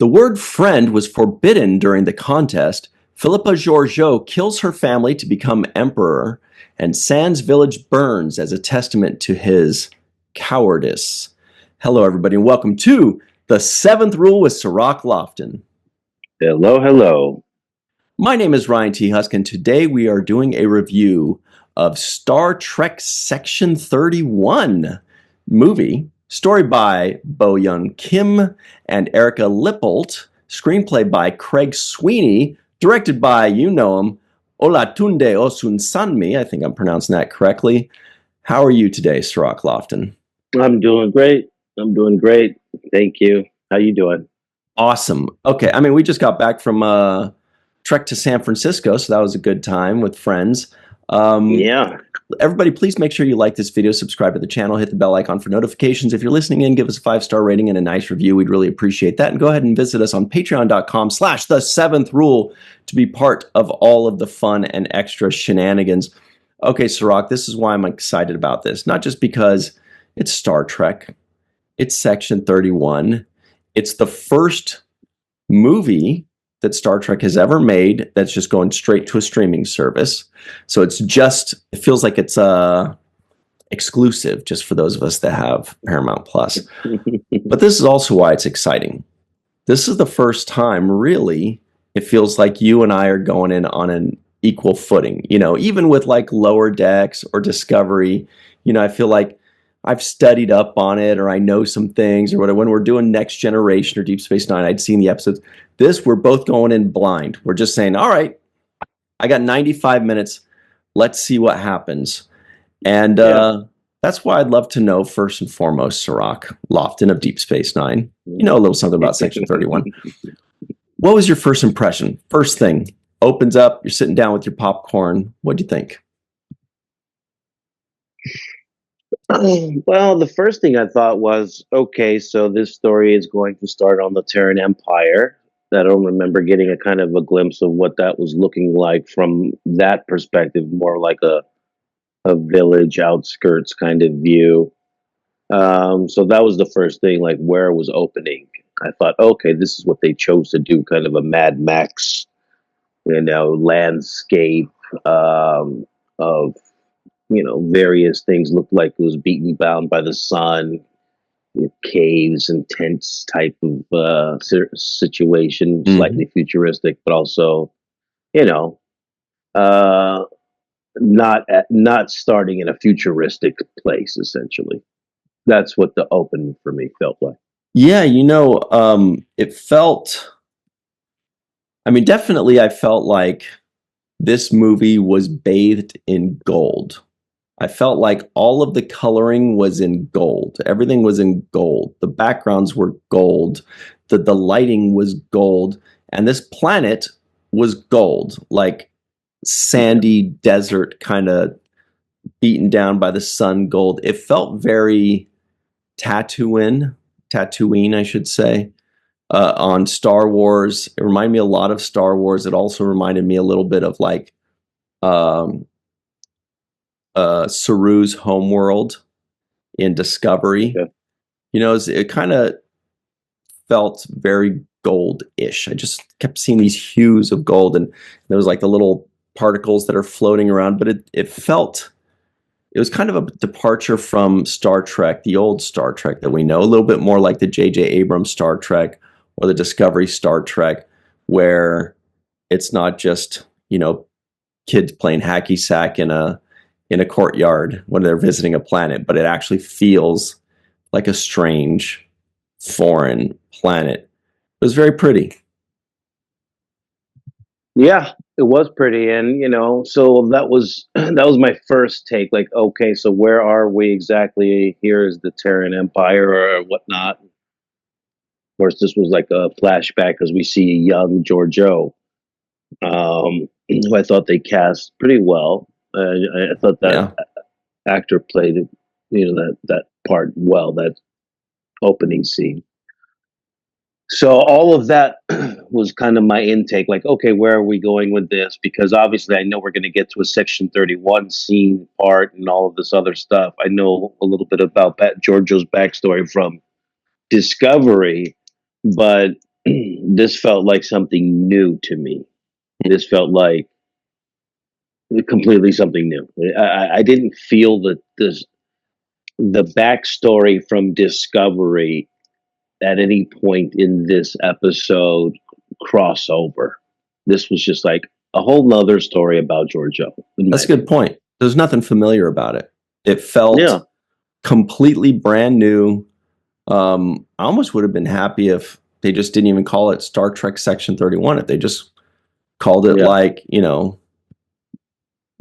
The word friend was forbidden during the contest. Philippa Georgiou kills her family to become emperor, and Sans village burns as a testament to his cowardice. Hello, everybody, and welcome to The Seventh Rule with Cirroc Lofton. Hello, hello. My name is Ryan T. Husk, and today we are doing a review of Star Trek Section 31 movie. Story by Bo-Young Kim and Erica Lippolt. Screenplay by Craig Sweeney. Directed by, you know him, Olatunde Osunsanmi. I think I'm pronouncing that correctly. How are you today, Cirroc Lofton? I'm doing great. Thank you. How you doing? Awesome. Okay, I mean, we just got back from trek to San Francisco, so that was a good time with friends. Yeah. Everybody, please make sure you like this video, subscribe to the channel, hit the bell icon for notifications. If you're listening in, give us a 5-star rating and a nice review. We'd really appreciate that. And go ahead and visit us on patreon.com/the7th-rule to be part of all of the fun and extra shenanigans. Okay, Cirroc, this is why I'm excited about this. Not just because it's Star Trek, it's Section 31. It's the first movie that Star Trek has ever made that's just going straight to a streaming service. So it feels like it's exclusive just for those of us that have Paramount Plus. But this is also why it's exciting. This is the first time, really, it feels like you and I are going in on an equal footing. You know, even with like Lower Decks or Discovery, you know, I feel like I've studied up on it, or I know some things, or whatever. When we're doing Next Generation or Deep Space Nine, I'd seen the episodes. This, we're both going in blind. We're just saying, all right, I got 95 minutes. Let's see what happens. And that's why I'd love to know, first and foremost, Cirroc Lofton of Deep Space Nine. You know a little something about Section 31. What was your first impression? First thing, opens up, you're sitting down with your popcorn. What do you think? Well, the first thing I thought was, okay, so this story is going to start on the Terran Empire. I don't remember getting a kind of a glimpse of what that was looking like from that perspective, more like a village outskirts kind of view. So that was the first thing, like where it was opening. I thought, okay, this is what they chose to do, kind of a Mad Max, landscape of various things. Looked like it was beaten down by the sun, caves and tents type of situation, slightly futuristic, but also, not starting in a futuristic place. Essentially, that's what the open for me felt like. Yeah, it felt. I mean, definitely, I felt like this movie was bathed in gold. I felt like all of the coloring was in gold. Everything was in gold. The backgrounds were gold. The lighting was gold. And this planet was gold, like sandy desert kind of beaten down by the sun gold. It felt very Tatooine, I should say, on Star Wars. It reminded me a lot of Star Wars. It also reminded me a little bit of like Saru's homeworld in Discovery. Yeah. It kind of felt very gold-ish. I just kept seeing these hues of gold, and there was like the little particles that are floating around, but it was kind of a departure from Star Trek, the old Star Trek that we know, a little bit more like the J.J. Abrams Star Trek or the Discovery Star Trek, where it's not just, kids playing hacky sack in a courtyard when they're visiting a planet, but it actually feels like a strange, foreign planet. It was very pretty. Yeah, it was pretty, and so that was my first take. Like, okay, so where are we exactly? Here is the Terran Empire or whatnot. Of course, this was like a flashback because we see young Georgiou, who I thought they cast pretty well. I thought that actor played, that part well. That opening scene. So all of that was kind of my intake. Like, okay, where are we going with this? Because obviously, I know we're going to get to a Section 31 scene part and all of this other stuff. I know a little bit about Georgiou's backstory from Discovery, but this felt like something new to me. This felt like completely something new. I didn't feel the backstory from Discovery at any point in this episode crossover. This was just like a whole nother story about Georgiou. That's a good point. There's nothing familiar about it. It felt Yeah, completely brand new. I almost would have been happy if they just didn't even call it Star Trek Section 31. If they just called it yeah, like,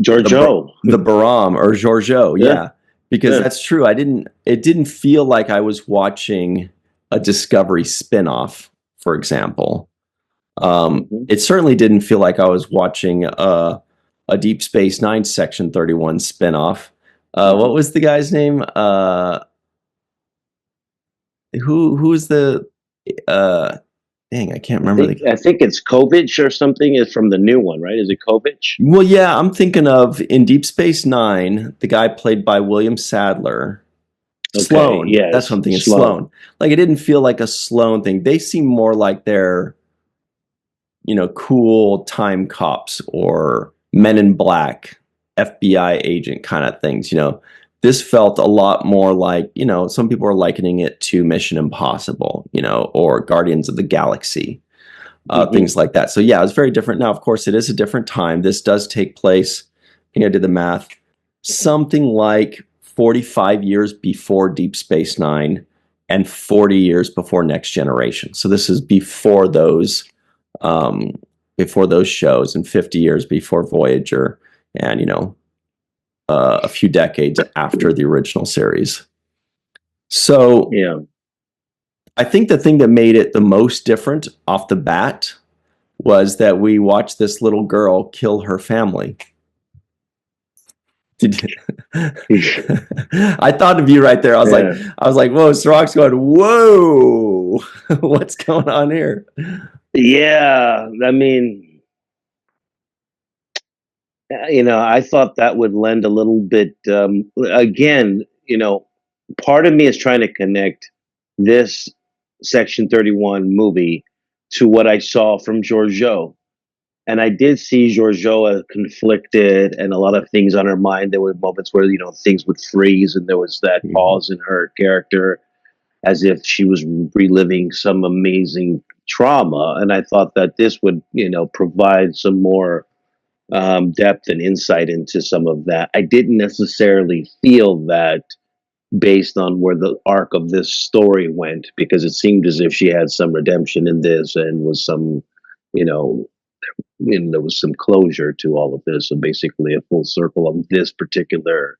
Georgiou. the Baram or Georgiou. Yeah, Yeah, because yeah. that's true. It didn't feel like I was watching a Discovery spinoff, for example. Mhm. It certainly didn't feel like I was watching a Deep Space Nine Section 31 spinoff. What Mhm. was the guy's name? Who's the uh dang, I can't remember the. I think it's Kovich or something. Is from the new one, right? Is it Kovich? Well, yeah, I'm thinking of in Deep Space Nine, the guy played by William Sadler. Okay, Sloan. That's what yes, I'm thinking. Sloan. Sloan. Like it didn't feel like a Sloan thing. They seem more like they're, cool time cops or Men in Black, FBI agent kind of things. This felt a lot more like, some people are likening it to Mission Impossible, or Guardians of the Galaxy, Hmm. things like that. So yeah, it's very different. Now, of course, it is a different time. This does take place, I think I did the math, something like 45 years before Deep Space Nine and 40 years before Next Generation. So this is um, before those shows, and 50 years before Voyager, and a few decades after the original series. So Yeah. I think the thing that made it the most different off the bat was that we watched this little girl kill her family. Did I thought of you right there. Yeah. I was like, whoa, Cirroc's going, whoa, what's going on here? Yeah. I mean, I thought that would lend a little bit. Again, part of me is trying to connect this Section 31 movie to what I saw from Georgiou. And I did see Georgiou conflicted and a lot of things on her mind. There were moments where, things would freeze and there was that Mhm. pause in her character as if she was reliving some amazing trauma. And I thought that this would, provide some more depth and insight into some of that. I didn't necessarily feel that based on where the arc of this story went, because it seemed as if she had some redemption in this and was some, you know, there was some closure to all of this. So basically, a full circle of this particular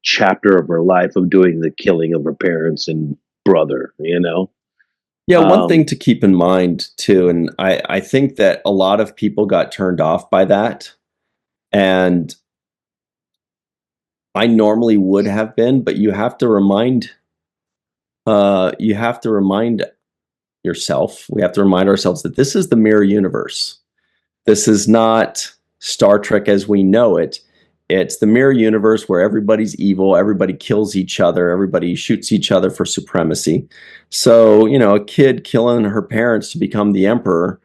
chapter of her life of doing the killing of her parents and brother. Yeah, one thing Um, to keep in mind too, and I think that a lot of people got turned off by that, and I normally would have been, but you have to remind yourself, we have to remind ourselves that this is the mirror universe. This is not Star Trek as we know it. It's the mirror universe where everybody's evil, everybody kills each other, everybody shoots each other for supremacy. So, a kid killing her parents to become the emperor,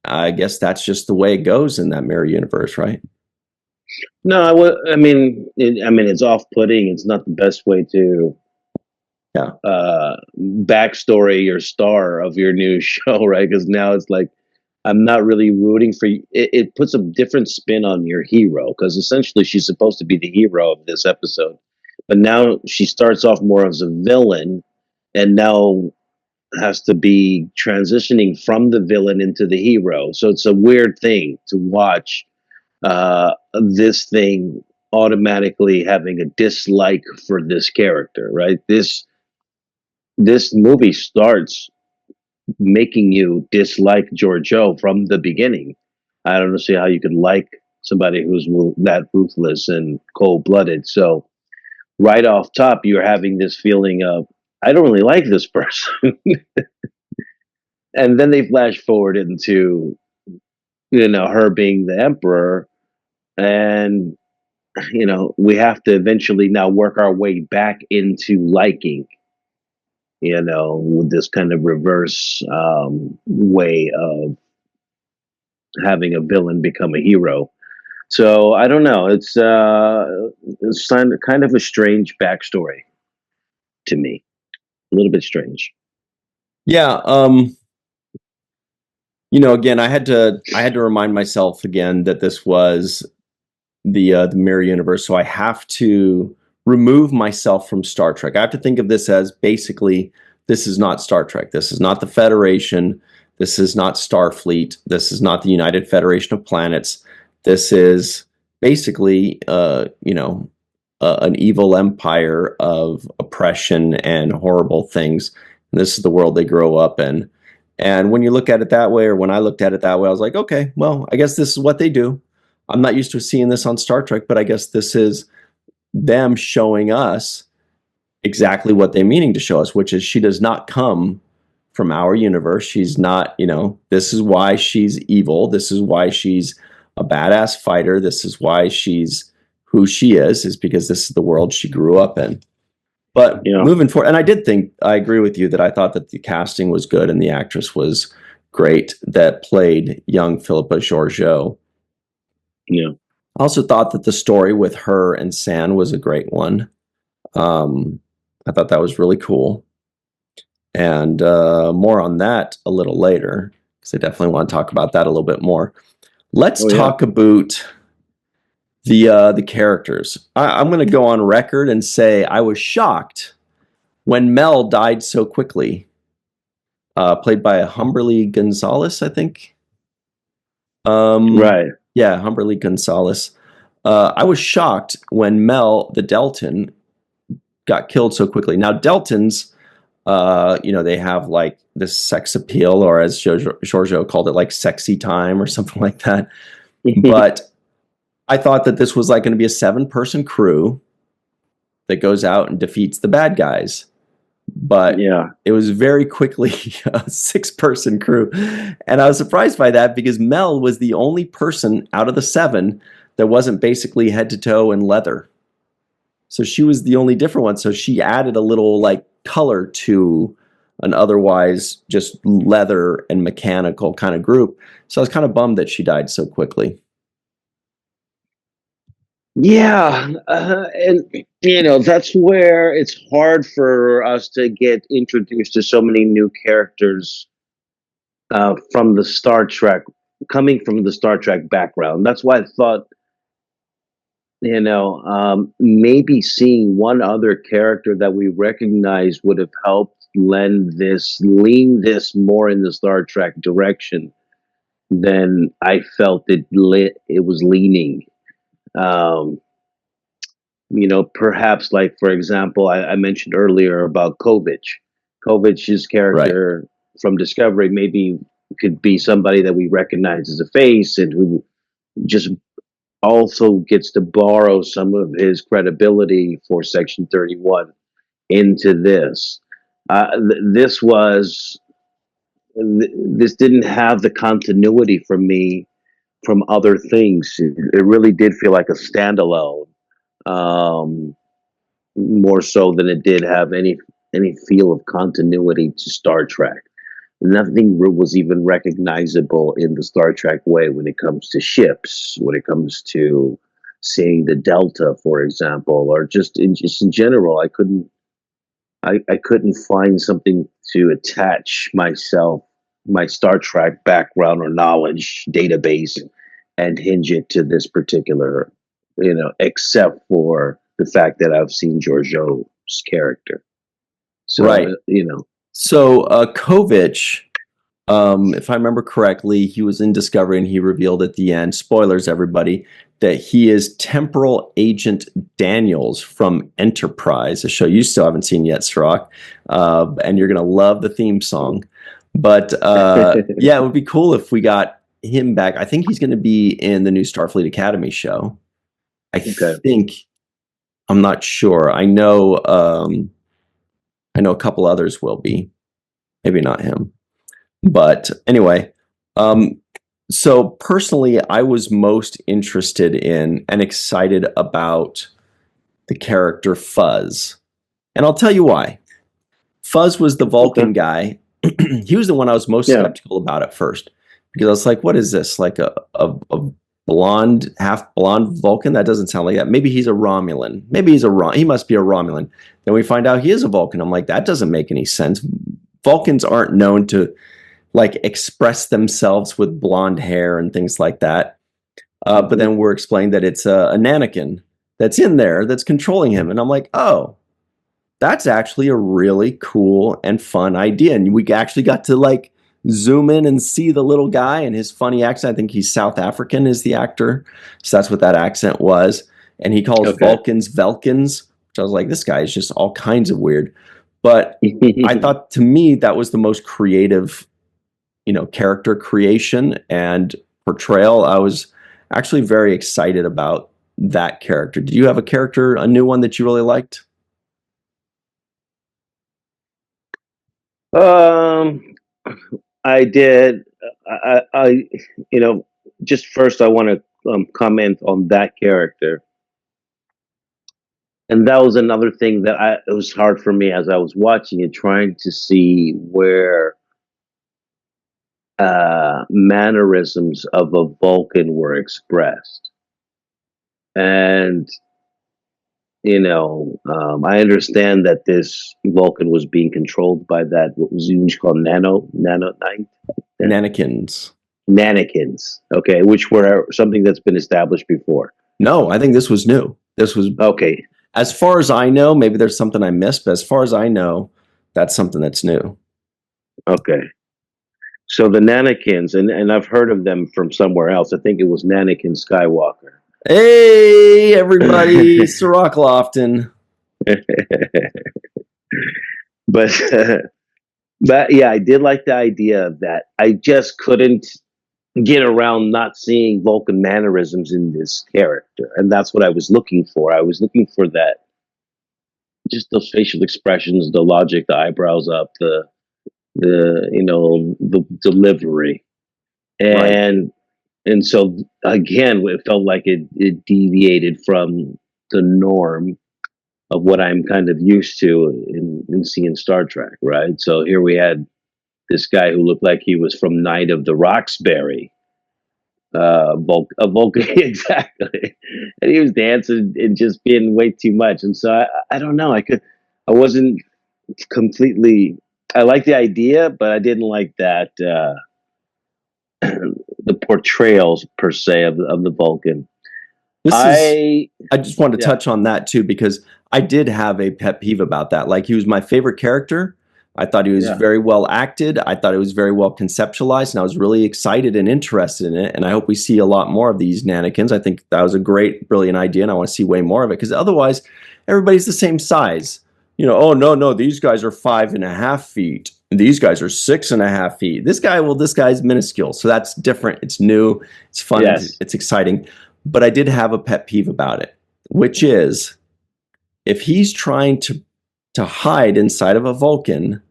I guess that's just the way it goes in that mirror universe, right? no, I mean, it's off-putting. It's not the best way to Yeah. backstory your star of your new show, right? Because now it's like I'm not really rooting for you. It puts a different spin on your hero because essentially she's supposed to be the hero of this episode, but now she starts off more as a villain, and now has to be transitioning from the villain into the hero. So it's a weird thing to watch this thing automatically having a dislike for this character, right? This movie starts making you dislike Georgiou from the beginning. I don't see how you could like somebody who's that ruthless and cold blooded. So right off top, you're having this feeling of I don't really like this person, and then they flash forward into her being the emperor, and we have to eventually now work our way back into liking with this kind of reverse way of having a villain become a hero. So I don't know. It's kind of a strange backstory to me, a little bit strange. Yeah. Again, I had to remind myself again that this was the mirror universe. So I have to remove myself from Star Trek. I have to think of this as basically, this is not Star Trek. This is not the Federation. This is not Starfleet. This is not the United Federation of Planets. This is basically, an evil empire of oppression and horrible things. And this is the world they grow up in. And when you look at it that way, or when I looked at it that way, I was like, okay, well, I guess this is what they do. I'm not used to seeing this on Star Trek, but I guess this is them showing us exactly what they're meaning to show us, which is she does not come from our universe. She's not, this is why she's evil. This is why she's a badass fighter. This is why she's who she is because this is the world she grew up in. But moving forward, and I agree with you that I thought that the casting was good and the actress was great that played young Philippa Georgiou. Yeah. I also thought that the story with her and San was a great one. I thought that was really cool. And more on that a little later, because I definitely want to talk about that a little bit more. Let's talk about the characters. I'm going to go on record and say I was shocked when Mel died so quickly. Played by Humberly Gonzalez, I think. Right. Yeah, Humberly Gonzalez. I was shocked when Mel, the Deltan, got killed so quickly. Now, Deltans, they have like this sex appeal, or as Georgiou called it, like sexy time or something like that. But I thought that this was like going to be a 7-person crew that goes out and defeats the bad guys. But it was very quickly a 6-person crew. And I was surprised by that because Mel was the only person out of the 7 that wasn't basically head to toe in leather. So she was the only different one. So she added a little like color to an otherwise just leather and mechanical kind of group. So I was kind of bummed that she died so quickly. Yeah, and that's where it's hard for us to get introduced to so many new characters from the Star Trek, coming from the Star Trek background. That's why I thought, maybe seeing one other character that we recognize would have helped lean this more in the Star Trek direction than I felt it was leaning. Perhaps like, for example, I mentioned earlier about Kovich. Kovich's character from Discovery maybe could be somebody that we recognize as a face and who just also gets to borrow some of his credibility for Section 31 into this. This didn't have the continuity for me from other things. It really did feel like a standalone. More so than it did have any feel of continuity to Star Trek. Nothing was even recognizable in the Star Trek way when it comes to ships, when it comes to seeing the Delta, for example, or just in general. I couldn't find something to attach my Star Trek background or knowledge database and hinge it to this particular, except for the fact that I've seen Georgiou's character. So, So Kovich, if I remember correctly, he was in Discovery and he revealed at the end, spoilers everybody, that he is Temporal Agent Daniels from Enterprise, a show you still haven't seen yet, Cirroc, and you're going to love the theme song. But it would be cool if we got him back. I think he's going to be in the new Starfleet Academy show. I think, I'm not sure. I know a couple others will be, maybe not him. But anyway, so personally, I was most interested in and excited about the character Fuzz. And I'll tell you why. Fuzz was the Okay. Vulcan guy. He was the one I was most Yeah. skeptical about at first because I was like, what is this? Like a blonde, half blonde Vulcan? That doesn't sound like that. Maybe he's a Romulan. Maybe he must be a Romulan. Then we find out he is a Vulcan. I'm like, that doesn't make any sense. Vulcans aren't known to like express themselves with blonde hair and things like that. But then we're explained that it's a Nanakin that's in there that's controlling him. And I'm like, oh, that's actually a really cool and fun idea. And we actually got to like zoom in and see the little guy and his funny accent. I think he's South African is the actor. So that's what that accent was. And he calls Vulcans Velkins, which I was like, this guy is just all kinds of weird. But I thought to me that was the most creative, character creation and portrayal. I was actually very excited about that character. Did you have a new one that you really liked? I did. I just first I want to comment on that character, and that was another thing that it was hard for me as I was watching it, trying to see where mannerisms of a Vulcan were expressed, and I understand that this Vulcan was being controlled by that what was usually called Nanakins. Nanakins, okay, which were something that's been established before. No, I think this was new. This was okay. As far as I know, maybe there's something I missed, but as far as I know, that's something that's new. Okay. So the Nanakins, and I've heard of them from somewhere else. I think it was Nanakin Skywalker. Hey, everybody, Cirroc Lofton. But yeah, I did like the idea of that. I just couldn't get around not seeing Vulcan mannerisms in this character, and that's what I was looking for. I was looking for that, just those facial expressions, the logic, the eyebrows up, the delivery, and Right. and so again, it felt like it deviated from the norm of what I'm kind of used to in seeing Star Trek, right? So here we had this guy who looked like he was from Night of the Roxbury, a Vulcan exactly, and he was dancing and just being way too much. And so I don't know, I wasn't completely. I like the idea, but I didn't like that the portrayals per se of the Vulcan. I just wanted to touch on that too, because I did have a pet peeve about that. Like, he was my favorite character. I thought he was very well acted. I thought it was very well conceptualized, and I was really excited and interested in it. And I hope we see a lot more of these Nanakins. I think that was a great, brilliant idea, and I want to see way more of it, because otherwise everybody's the same size. Oh, no, these guys are 5.5 feet. These guys are 6.5 feet. This guy's minuscule. So that's different. It's new. It's fun. Yes. It's exciting. But I did have a pet peeve about it, which is if he's trying to hide inside of a Vulcan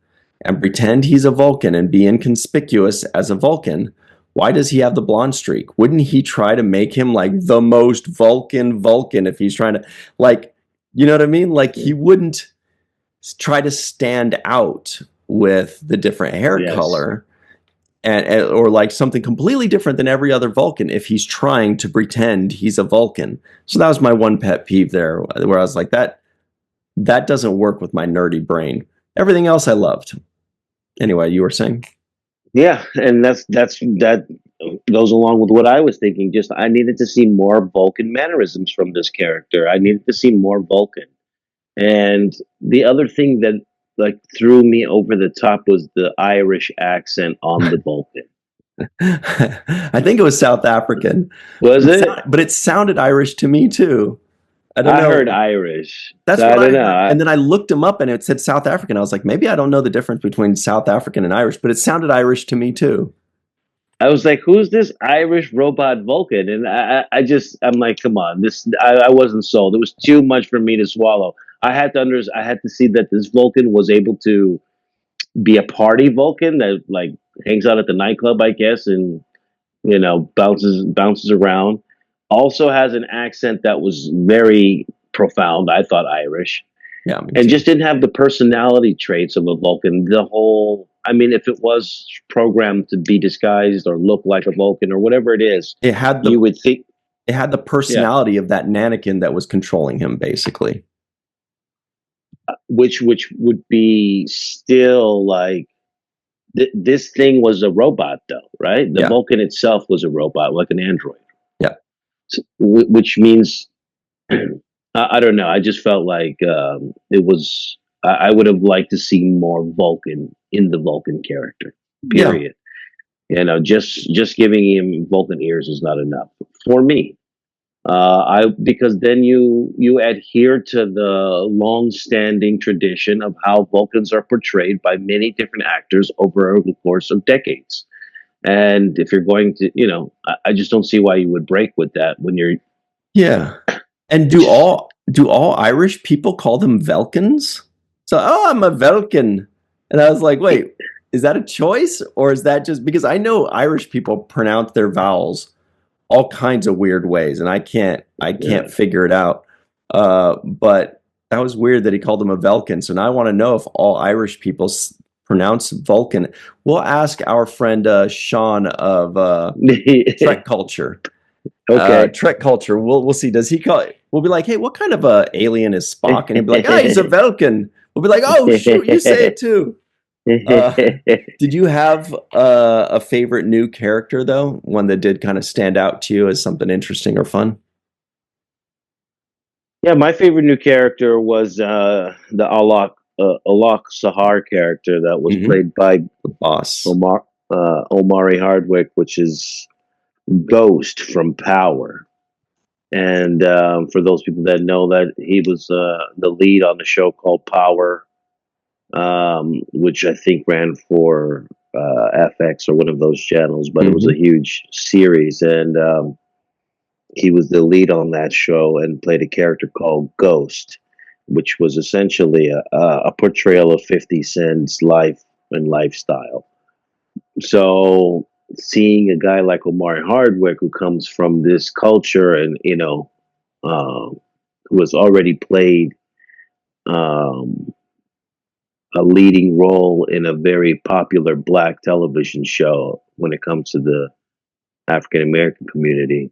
and pretend he's a Vulcan and be inconspicuous as a Vulcan, why does he have the blonde streak? Wouldn't he try to make him like the most Vulcan if he's trying to, like, you know what I mean? Like, he wouldn't try to stand out with the different hair color and or like something completely different than every other Vulcan if he's trying to pretend he's a Vulcan. So that was my one pet peeve there, where I was like, that doesn't work with my nerdy brain. Everything else I loved. Anyway, you were saying? Yeah, and that goes along with what I was thinking. Just I needed to see more Vulcan mannerisms from this character. I needed to see more Vulcan. And the other thing that like threw me over the top was the Irish accent on the Vulcan. I think it was South African. Was it? But it sounded Irish to me too. I don't know. I heard Irish. That's what I don't know. And then I looked him up and it said South African. I was like, maybe I don't know the difference between South African and Irish, but it sounded Irish to me too. I was like, who's this Irish robot Vulcan? And I'm like, come on, I wasn't sold. It was too much for me to swallow. I had to see that this Vulcan was able to be a party Vulcan that like hangs out at the nightclub, I guess, and bounces around. Also has an accent that was very profound. I thought Irish, Yeah, me and too. just didn't have the personality traits of a Vulcan. I mean, if it was programmed to be disguised or look like a Vulcan or whatever it is, It had you would think, the yeah, personality of that Nannikin that was controlling him, basically. which would be still like this thing was a robot, though, right? The Yeah, Vulcan itself was a robot, like an android, yeah, which means I don't know. I just felt like it was. I would have liked to see more Vulcan in the Vulcan character. yeah, Period. Just giving him Vulcan ears is not enough for me. I because then you adhere to the long-standing tradition of how Vulcans are portrayed by many different actors over the course of decades. And if you're going to, I just don't see why you would break with that when you're. yeah. And It's just do all Irish people call them Velkins? So, oh, I'm a Velkin. And I was like, wait, is that a choice? Or is that just because I know Irish people pronounce their vowels all kinds of weird ways, and I yeah. can't figure it out. But that was weird that he called him a Velkin. So now I want to know if all Irish people pronounce Vulcan. We'll ask our friend Sean of Trek Culture. Okay. Trek Culture. We'll see. Does he call it? We'll be like, hey, what kind of alien is Spock? And he'll be like, oh, he's a Vulcan. We'll be like, oh shoot, you say it too. Did you have a favorite new character though? One that did kind of stand out to you as something interesting or fun? Yeah, my favorite new character was the Alok Sahar character that was Hmm. played by The boss. Omari Hardwick, which is Ghost from Power. And for those people that know that, he was the lead on the show called Power, which I think ran for FX or one of those channels, but it was a Hmm. huge series. And he was the lead on that show and played a character called Ghost, which was essentially a portrayal of 50 Cent's life and lifestyle. So seeing a guy like Omari Hardwick, who comes from this culture and, who has already played um, a leading role in a very popular black television show when it comes to the African American community.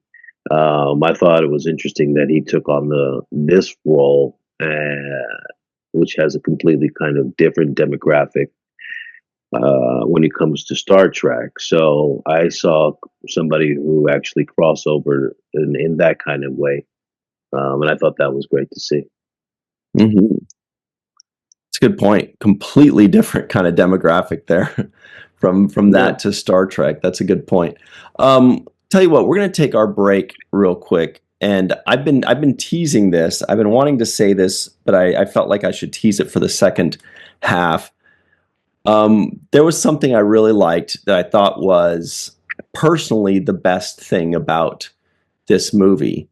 I thought it was interesting that he took on this role, which has a completely kind of different demographic when it comes to Star Trek. So I saw somebody who actually crossed over in that kind of way, and I thought that was great to see. Hmm. It's a good point. Completely different kind of demographic there from Yeah. that to Star Trek. That's a good point. Tell you what, we're going to take our break real quick. And I've been teasing this. I've been wanting to say this, but I felt like I should tease it for the second half. There was something I really liked that I thought was personally the best thing about this movie.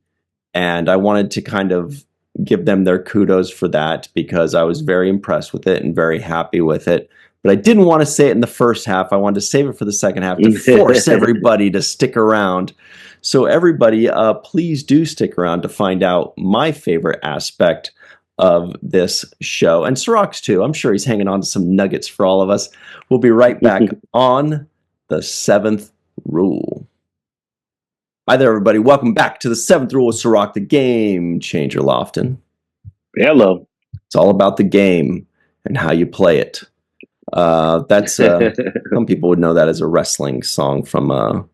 And I wanted to kind of give them their kudos for that because I was very impressed with it and very happy with it. But I didn't want to say it in the first half. I wanted to save it for the second half to force everybody to stick around. So everybody, please do stick around to find out my favorite aspect of this show. And Cirroc's too. I'm sure he's hanging on to some nuggets for all of us. We'll be right back on The Seventh Rule. Hi there, everybody. Welcome back to The Seventh Rule with Cirroc, the game changer Lofton. Hello. It's all about the game and how you play it. That's some people would know that as a wrestling song from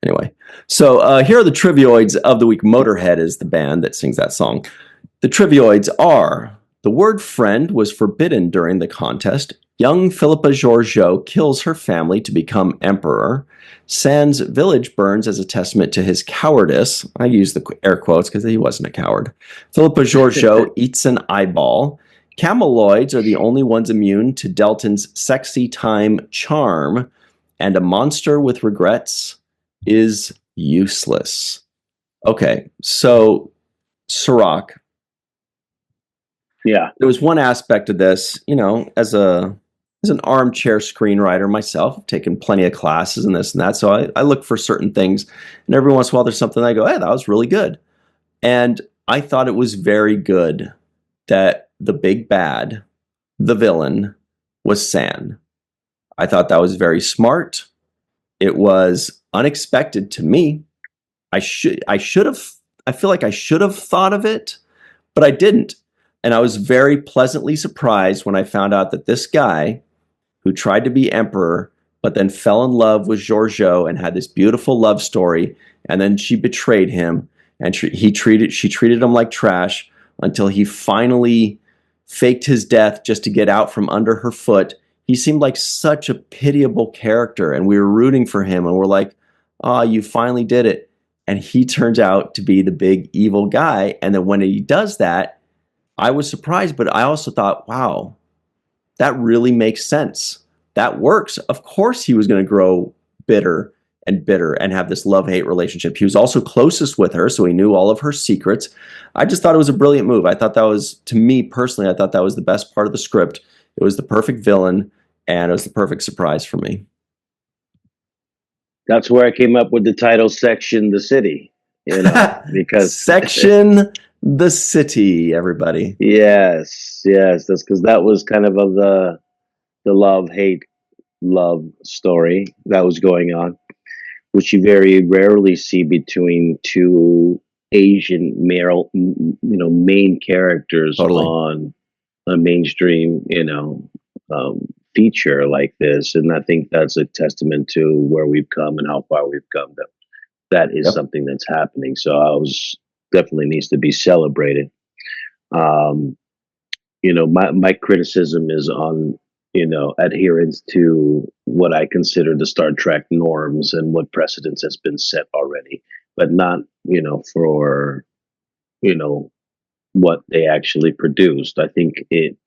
anyway. So here are the trivioids of the week. Motorhead is the band that sings that song. The trivioids are: the word friend was forbidden during the contest. Young Philippa Georgiou kills her family to become emperor. Sand's village burns as a testament to his cowardice. I use the air quotes because he wasn't a coward. Philippa Georgiou eats an eyeball. Cameloids are the only ones immune to Delton's sexy time charm. And a monster with regrets is useless. Okay, so Cirroc, Yeah. there was one aspect of this, as an armchair screenwriter myself, I've taken plenty of classes and this and that. So I look for certain things, and every once in a while there's something I go, hey, that was really good. And I thought it was very good that the big bad, the villain, was San. I thought that was very smart. It was unexpected to me. I feel like I should have thought of it, but I didn't. And I was very pleasantly surprised when I found out that this guy who tried to be emperor, but then fell in love with Georgiou and had this beautiful love story, and then she betrayed him, and she treated him like trash until he finally faked his death just to get out from under her foot. He seemed like such a pitiable character, and we were rooting for him, and we're like, "Ah, oh, you finally did it." And he turns out to be the big evil guy. And then when he does that, I was surprised, but I also thought, wow, that really makes sense. That works. Of course, he was going to grow bitter and have this love-hate relationship. He was also closest with her, so he knew all of her secrets. I just thought it was a brilliant move. I thought that was, to me personally, I thought that was the best part of the script. It was the perfect villain, and it was the perfect surprise for me. That's where I came up with the title Section the City, because Section the City, everybody. Yes, that's because that was kind of the love story that was going on, which you very rarely see between two Asian male, main characters Totally. on a mainstream, feature like this. And I think that's a testament to where we've come and how far we've come. That is Yep. something that's happening. So I was definitely needs to be celebrated. Um, my criticism is on, adherence to what I consider the Star Trek norms and what precedence has been set already, but not, for, what they actually produced. I think it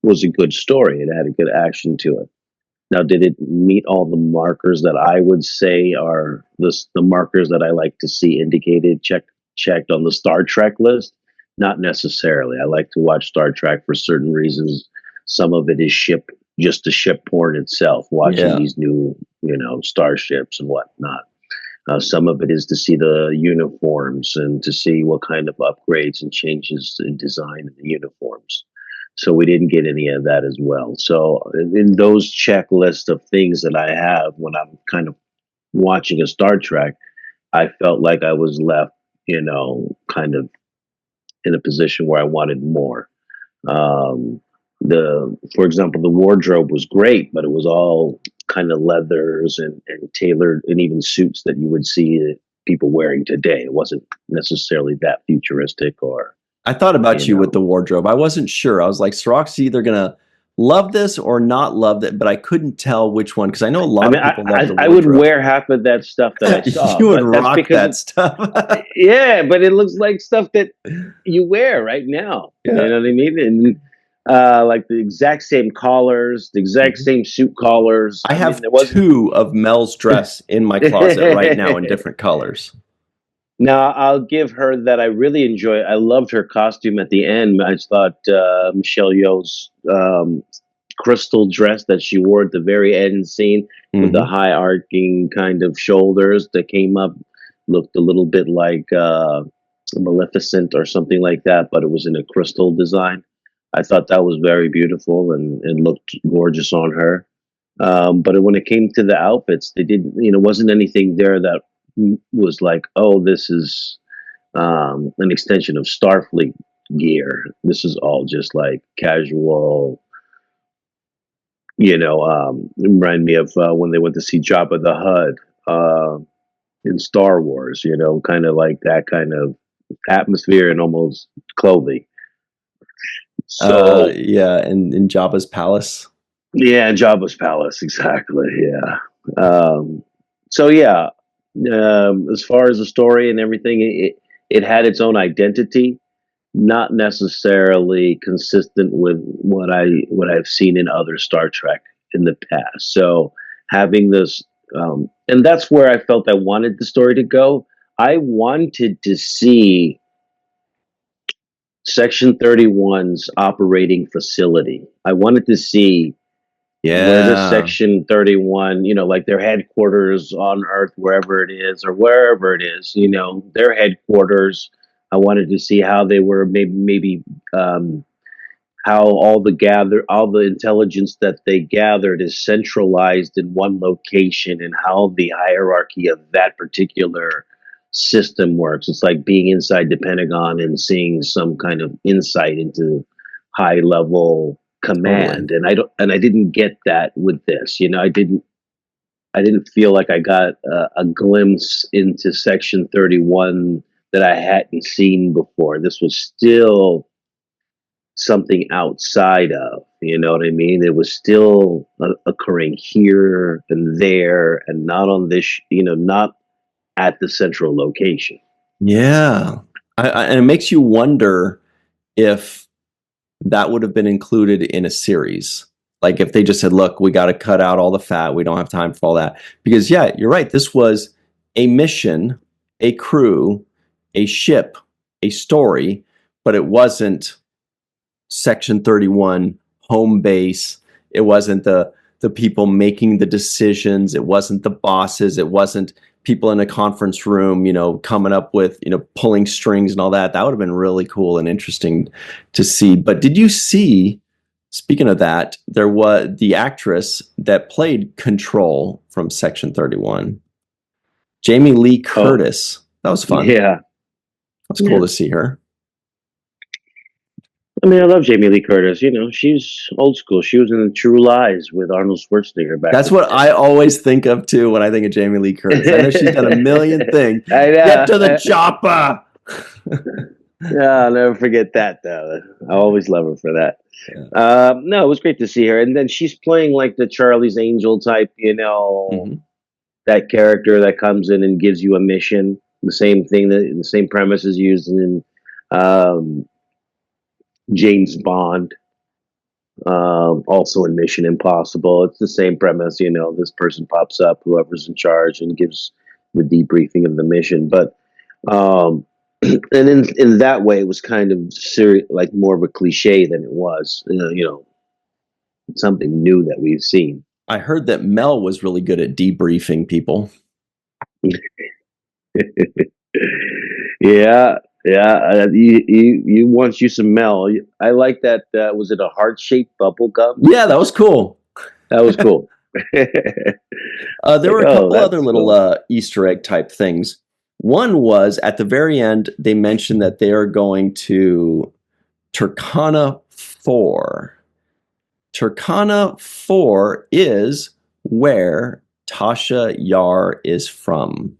was a good story. It had a good action to it. Now, did it meet all the markers that I would say are the markers that I like to see indicated, checked on the Star Trek list? Not necessarily. I like to watch Star Trek for certain reasons. Some of it is just the ship porn itself, watching these new, starships and whatnot. Some of it is to see the uniforms and to see what kind of upgrades and changes in design in the uniforms. So we didn't get any of that as well. So in those checklists of things that I have when I'm kind of watching a Star Trek, I felt like I was left, kind of in a position where I wanted more. For example, the wardrobe was great, but it was all kind of leathers and tailored, and even suits that you would see people wearing today. It wasn't necessarily that futuristic or, I thought about you with know. the wardrobe. I wasn't sure. I was like, Cirroc's either gonna love this or not love it, but I couldn't tell which one because I know a I lot mean, of people love the I would wardrobe. wear half of that stuff that I saw, You would but that's rock because that stuff. yeah, but it looks like stuff that you wear right now. You Yeah. know what I mean? And like the exact same collars, the exact Mhm. same suit collars. I I mean, have there wasn't. two of Mel's dress in my closet right now in different colors. Now, I'll give her that I really enjoy. I loved her costume at the end. I thought Michelle Yeoh's crystal dress that she wore at the very end scene with the Hmm. high arcing kind of shoulders that came up looked a little bit like Maleficent or something like that, but it was in a crystal design. I thought that was very beautiful and looked gorgeous on her. But when it came to the outfits, they didn't, wasn't anything there that was like, oh, this is an extension of Starfleet gear. This is all just like casual, remind me of when they went to see Jabba the Hutt in Star Wars, kind of like that kind of atmosphere and almost clothing. So, Yeah, and in Jabba's palace. yeah, Jabba's palace, exactly. Yeah. So yeah, as far as the story and everything, it had its own identity, not necessarily consistent with what I've seen in other Star Trek in the past. So having this, and that's where I felt I wanted the story to go. I wanted to see Section 31's operating facility. I wanted to see where this Yeah. Section 31, like their headquarters on Earth, wherever it is, or wherever it is, their headquarters, I wanted to see how they were maybe how all the intelligence that they gathered is centralized in one location, and how the hierarchy of that particular system works. It's like being inside the Pentagon and seeing some kind of insight into high level Totally. command. And I didn't get that with this. I didn't feel like I got a glimpse into Section 31 that I hadn't seen before. This was still something outside of, you know what I mean? It was still occurring here and there, and not on this, not at the central location. Yeah. And it makes you wonder if that would have been included in a series. Like if they just said, look, we got to cut out all the fat. We don't have time for all that. Because, yeah, you're right. This was a mission, a crew, a ship, a story, but it wasn't Section 31 home base. It wasn't the people making the decisions. It wasn't the bosses. It wasn't people in a conference room, coming up with, pulling strings and all that. That would have been really cool and interesting to see. But did you see, speaking of that, there was the actress that played Control from Section 31, Jamie Lee Curtis. That was fun. Yeah. That's cool to see her. I mean, I love Jamie Lee Curtis. She's old school. She was in True Lies with Arnold Schwarzenegger back. That's what I always think of too when I think of Jamie Lee Curtis. I know she's done a million things. I know. Get to the chopper. Yeah, I'll never forget that though. I always love her for that. Yeah. No, it was great to see her. And then she's playing like the Charlie's Angel type, that character that comes in and gives you a mission. The same thing, the same premise is used in James Bond, also in Mission Impossible. It's the same premise, this person pops up, whoever's in charge, and gives the debriefing of the mission. But and in that way, it was kind of like more of a cliche than it was, something new that we've seen. I heard that Mel was really good at debriefing people. Yeah. You once used some Mel. I like that. Was it a heart-shaped bubble gum? Yeah, that was cool. That was cool. There were a couple other little Easter egg type things. One was at the very end, they mentioned that they are going to Turkana 4. Turkana 4 is where Tasha Yar is from.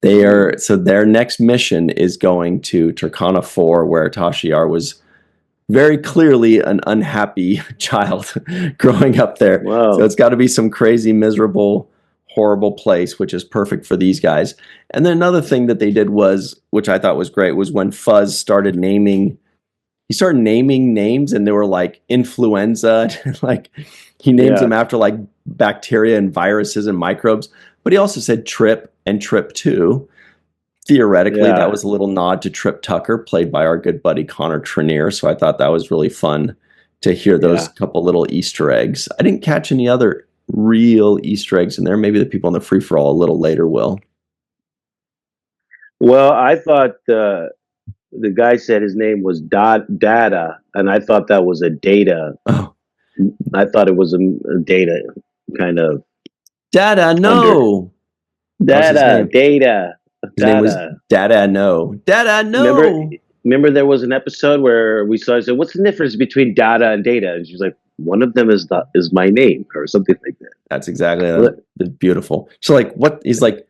So their next mission is going to Turkana 4, where Tasha Yar was very clearly an unhappy child growing up there. Wow. So it's got to be some crazy, miserable, horrible place, which is perfect for these guys. And then another thing that they did was, which I thought was great, was when Fuzz started naming names, and they were like influenza, like he names them after like bacteria and viruses and microbes. But he also said Trip and Trip 2. Theoretically, that was a little nod to Trip Tucker, played by our good buddy Connor Trenier. So I thought that was really fun to hear those couple little Easter eggs. I didn't catch any other real Easter eggs in there. Maybe the people in the free-for-all a little later will. Well, I thought the guy said his name was Data, and I thought that was a Data. Oh. I thought it was a Data kind of. Data, no. Data. His name was Dada No. Dada No. Remember there was an episode where we saw, I said, what's the difference between Dada and Data? And she's like, one of them is my name, or something like that. That's exactly that. Beautiful. She's like, what? He's like,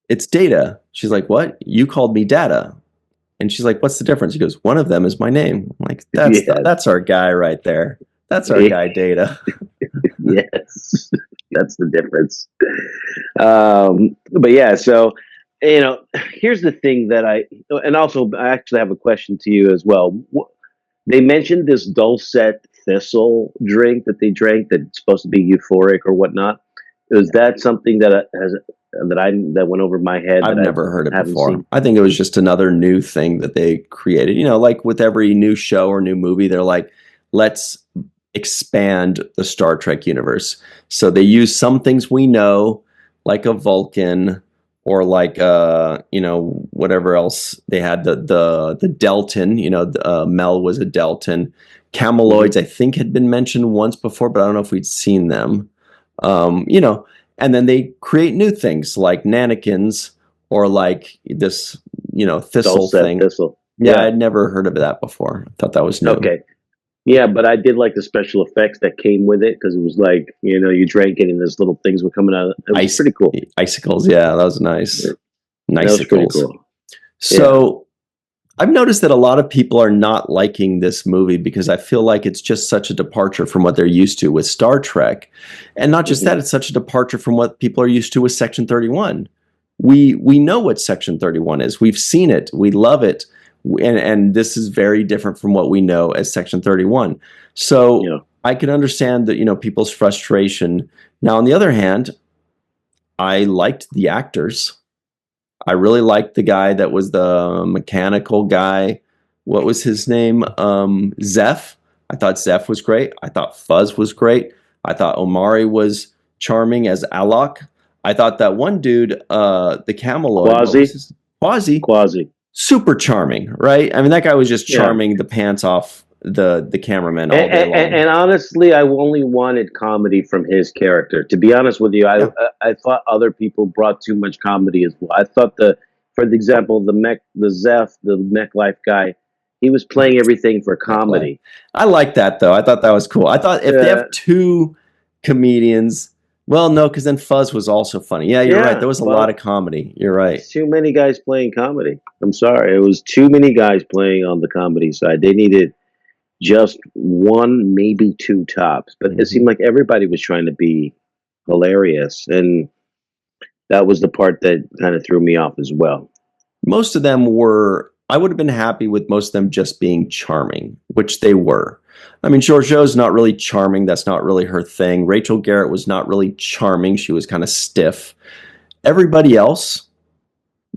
it's Data. She's like, what? You called me Data. And she's like, what's the difference? He goes, one of them is my name. I'm like, that's our guy right there. That's our guy, Data. Yes, that's the difference. But yeah, so, here's the thing that I actually have a question to you as well. They mentioned this Dulcet Thistle drink that they drank that's supposed to be euphoric or whatnot. Is that something that went over my head? I've never heard it before. Seen? I think it was just another new thing that they created. Like with every new show or new movie, they're like, let's expand the Star Trek universe. So they use some things we know, like a Vulcan or like whatever else they had, the Delton, Mel was a Delton. Mhm. Cameloids I think had been mentioned once before, but I don't know if we'd seen them. You know, and then they create new things like nannikins or like this, thistle Dulcet thing. Thistle. Yeah, Yeah. I'd never heard of that before. I thought that was new. Okay. Yeah, but I did like the special effects that came with it because it was like, you drank it and these little things were coming out. It was Ice pretty cool. icicles, yeah, that was nice. That was pretty Nicicles. cool. Yeah. So I've noticed that a lot of people are not liking this movie because I feel like it's just such a departure from what they're used to with Star Trek. And not just Hmm. that, it's such a departure from what people are used to with Section 31. We know what Section 31 is. We've seen it. We love it. And this is very different from what we know as Section 31. So Yeah. I can understand that, people's frustration. Now, on the other hand, I liked the actors. I really liked the guy that was the mechanical guy. What was his name? Zeph. I thought Zeph was great. I thought Fuzz was great. I thought Omari was charming as Alok. I thought that one dude, the Cameloid, what was Quasi. his Quasi? Quasi. Super charming, right? I mean, that guy was just Yeah. charming the pants off the cameraman all And, day and, long. and honestly, I only wanted comedy from his character. To be honest with you, Yeah. I thought other people brought too much comedy as well. I thought for example, the Zeph, the mech life guy, he was playing everything for Life. comedy. I like that though. I thought that was cool. I thought if they Uh, have two comedians, well, no, because then Fuzz was also funny. Yeah, you're right. yeah, There was a lot well, of comedy. You're right. it's too many guys playing comedy. I'm sorry, it was too many guys playing on the comedy side. They needed just one, maybe two tops. But it Mhm. seemed like everybody was trying to be hilarious, and that was the part that kind of threw me off as well. Most of them were. I would have been happy with most of them just being charming, which they were. I mean, Georgiou's not really charming. That's not really her thing. Rachel Garrett was not really charming. She was kind of stiff. Everybody else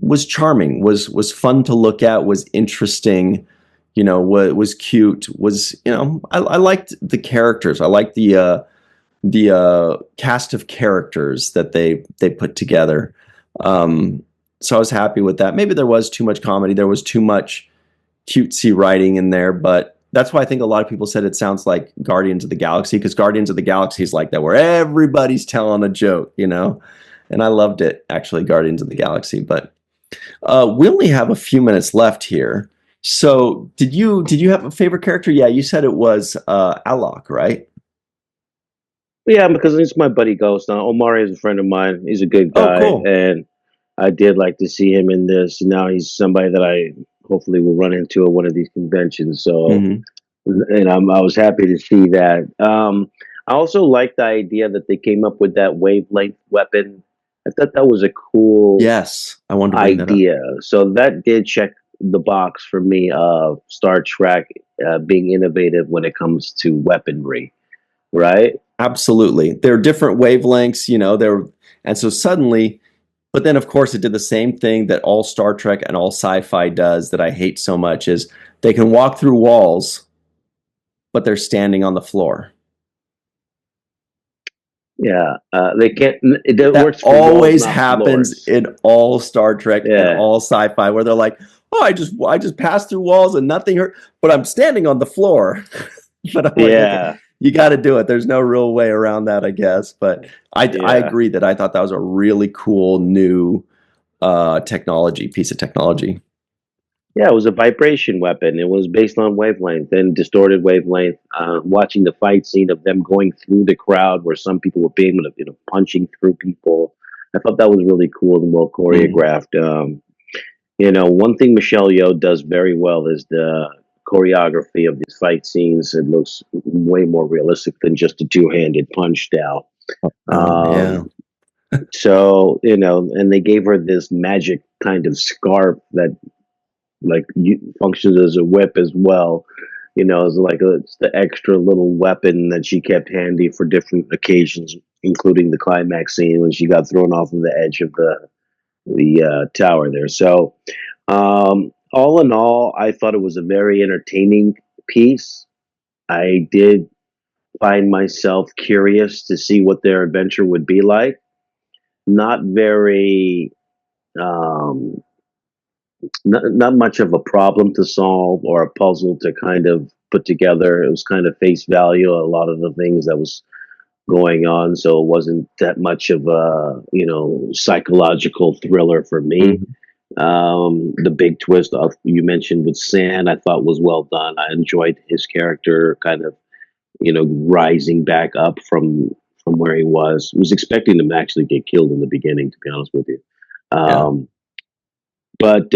was charming, was fun to look at, was interesting, was cute, was, I liked the characters. I liked the cast of characters that they put together. So I was happy with that. Maybe there was too much comedy. There was too much cutesy writing in there, but that's why I think a lot of people said it sounds like Guardians of the Galaxy, because Guardians of the Galaxy is like that, where everybody's telling a joke, and I loved it, actually, Guardians of the Galaxy. But we only have a few minutes left here. So did you have a favorite character? Yeah, you said it was Alok, right? Yeah, because it's my buddy Ghost. Now, Omari is a friend of mine. He's a good Oh, guy, cool. and I did like to see him in this. Now he's somebody that I hopefully will run into at one of these conventions. So, Hmm. and I was happy to see that. I also like the idea that they came up with that wavelength weapon. I thought that was a cool Yes, I wanted to bring that up. idea. So that did check the box for me of Star Trek being innovative when it comes to weaponry, right? Absolutely. There are different wavelengths, and so suddenly, but then of course it did the same thing that all Star Trek and all sci-fi does that I hate so much is they can walk through walls, but they're standing on the floor. Yeah, they can't. It That works for walls, always not happens floors. in all Star Trek and Yeah, all sci-fi where they're like, "Oh, I just passed through walls and nothing hurt, but I'm standing on the floor." But I'm like, okay, yeah, you got to do it. There's no real way around that, I guess. But I yeah, agree that I thought that was a really cool new piece of technology. yeah. It was a vibration weapon. It was based on wavelength and distorted wavelength. Watching the fight scene of them going through the crowd, where some people were being, punching through people. I thought that was really cool and well Mm. choreographed. One thing Michelle Yeoh does very well is the choreography of these fight scenes. It looks way more realistic than just a two-handed punch down. Oh yeah. Um, and they gave her this magic kind of scarf that functions as a whip as well. It's the extra little weapon that she kept handy for different occasions, including the climax scene when she got thrown off of the edge of the tower there. So, all in all, I thought it was a very entertaining piece. I did find myself curious to see what their adventure would be like. Not very Um, not much of a problem to solve or a puzzle to kind of put together. It was kind of face value, a lot of the things that was going on. So it wasn't that much of a, psychological thriller for me. Mhm. The big twist of you mentioned with Sand, I thought was well done. I enjoyed his character kind of, rising back up from where he was expecting him to actually get killed in the beginning, to be honest with you. Yeah. Um, but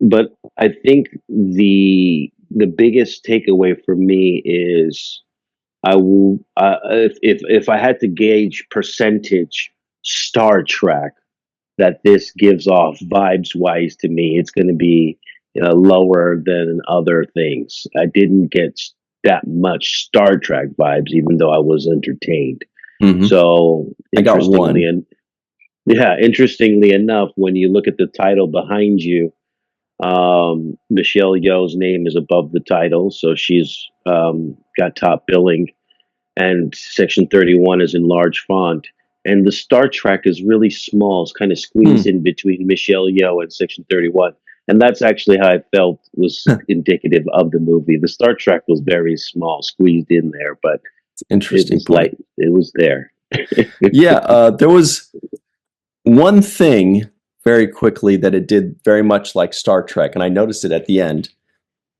but I think the biggest takeaway for me is I will if I had to gauge percentage Star Trek that this gives off vibes wise to me, it's going to be lower than other things. I didn't get that much Star Trek vibes, even though I was entertained. Hmm. So I got one. interestingly enough, when you look at the title behind you, Michelle Yeoh's name is above the title, so she's got top billing, and Section 31 is in large font. And the Star Trek is really small. It's kind of squeezed Hmm. in between Michelle Yeoh and Section 31. And that's actually how I felt was indicative of the movie. The Star Trek was very small, squeezed in there, but it Interesting was point. like, it was there. Yeah, there was one thing very quickly that it did very much like Star Trek, and I noticed it at the end,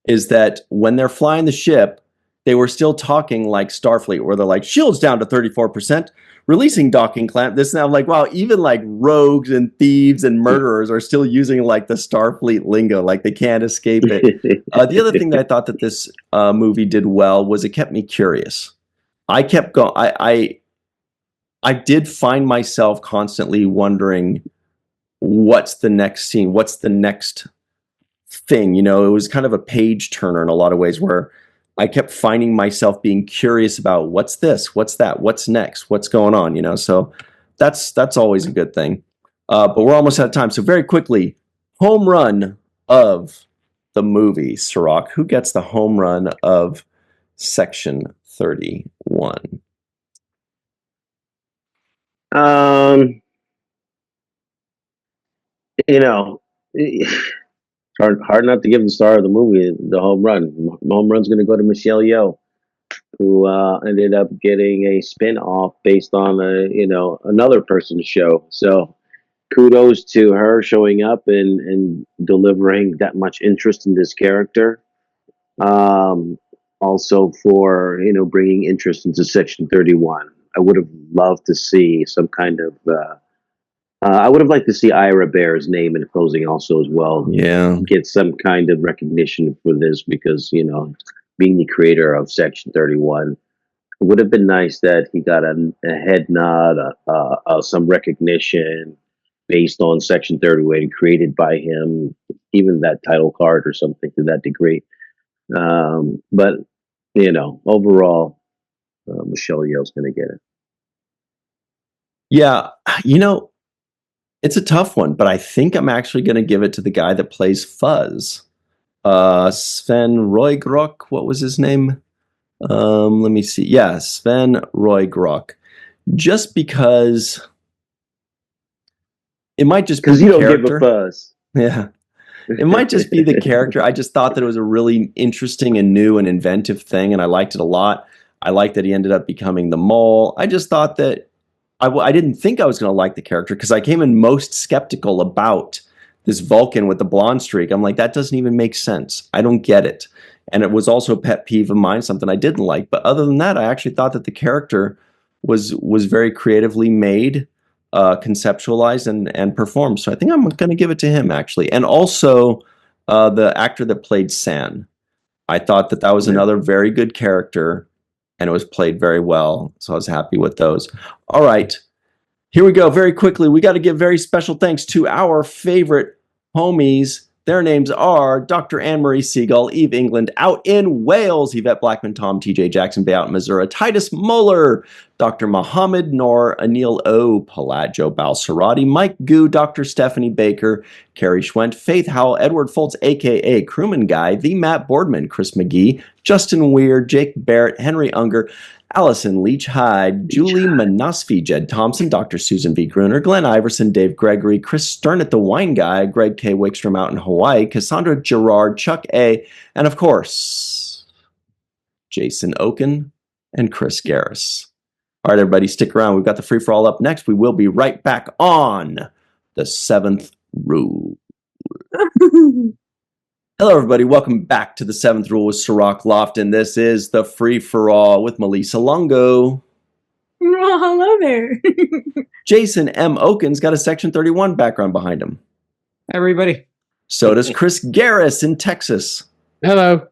is that when they're flying the ship, they were still talking like Starfleet, where they're like, shields down to 34%, releasing docking clamp. This now, like, wow, even like rogues and thieves and murderers are still using like the Starfleet lingo, like they can't escape it. The other thing that I thought that this movie did well was it kept me curious. I kept going. I did find myself constantly wondering what's the next scene, what's the next thing. It was kind of a page turner in a lot of ways where I kept finding myself being curious about what's this, what's that, what's next, what's going on. So that's always a good thing. But we're almost out of time, so very quickly, home run of the movie, Cirroc. Who gets the home run of Section 31? um, you know, it's hard not to give the star of the movie the home run. Home run's going to go to Michelle Yeoh, who ended up getting a spin-off based on another person's show. So kudos to her showing up and delivering that much interest in this character. Um, Also for bringing interest into Section 31. I would have loved to see some kind of. I would have liked to see Ira Bear's name in closing also as well. Yeah. Get some kind of recognition for this because being the creator of Section 31, it would have been nice that he got a head nod, some recognition based on Section 31 created by him, even that title card or something to that degree. But overall, Michelle Yeoh's going to get it. Yeah, you know, it's a tough one, but I think I'm actually going to give it to the guy that plays Fuzz. Sven Roygrok, what was his name? Let me see. Yeah, Sven Roygrok. Just because it might just be Because the you don't give a character. fuzz. Yeah. It might just be the character. I just thought that it was a really interesting and new and inventive thing, and I liked it a lot. I liked that he ended up becoming the mole. I just thought that I didn't think I was going to like the character because I came in most skeptical about this Vulcan with the blonde streak. I'm like, that doesn't even make sense. I don't get it. And it was also a pet peeve of mine, something I didn't like. But other than that, I actually thought that the character was very creatively made, conceptualized, and performed. So I think I'm going to give it to him actually. And also the actor that played San. I thought that that was Yeah. another very good character, and it was played very well. So I was happy with those. All right. Here we go. Very quickly, we got to give very special thanks to our favorite homies. Their names are Dr. Anne-Marie Segal, Eve England out in Wales, Yvette Blackmon-Tom, TJ Jackson-Bey out in Missouri, Titus Moeller, Dr. Mohammed Noor, Anil O, Palagio Balsarati, Mike Gu, Dr. Stephanie Baker, Carrie Schwent, Faith Howell, Edward Foltz, a.k.a. Crewman Guy, the Matt Boardman, Chris McGee, Justin Weir, Jake Barrett, Henry Unger, Allison Leach Hyde, Julie Manosfi, Jed Thompson, Dr. Susan V. Gruner, Glenn Iverson, Dave Gregory, Chris Stern at the Wine Guy, Greg K. Wickstrom out in Hawaii, Cassandra Gerard, Chuck A., and of course, Jason Okun and Chris Garis. All right, everybody, stick around. We've got the free-for-all up next. We will be right back on The Seventh Rule. Hello, everybody. Welcome back to The Seventh Rule with Cirroc Lofton. This is the free-for-all with Malissa Longo. Well, hello there. Jason M. Okun's got a Section 31 background behind him. Everybody. So does Chris Garis in Texas. Hello.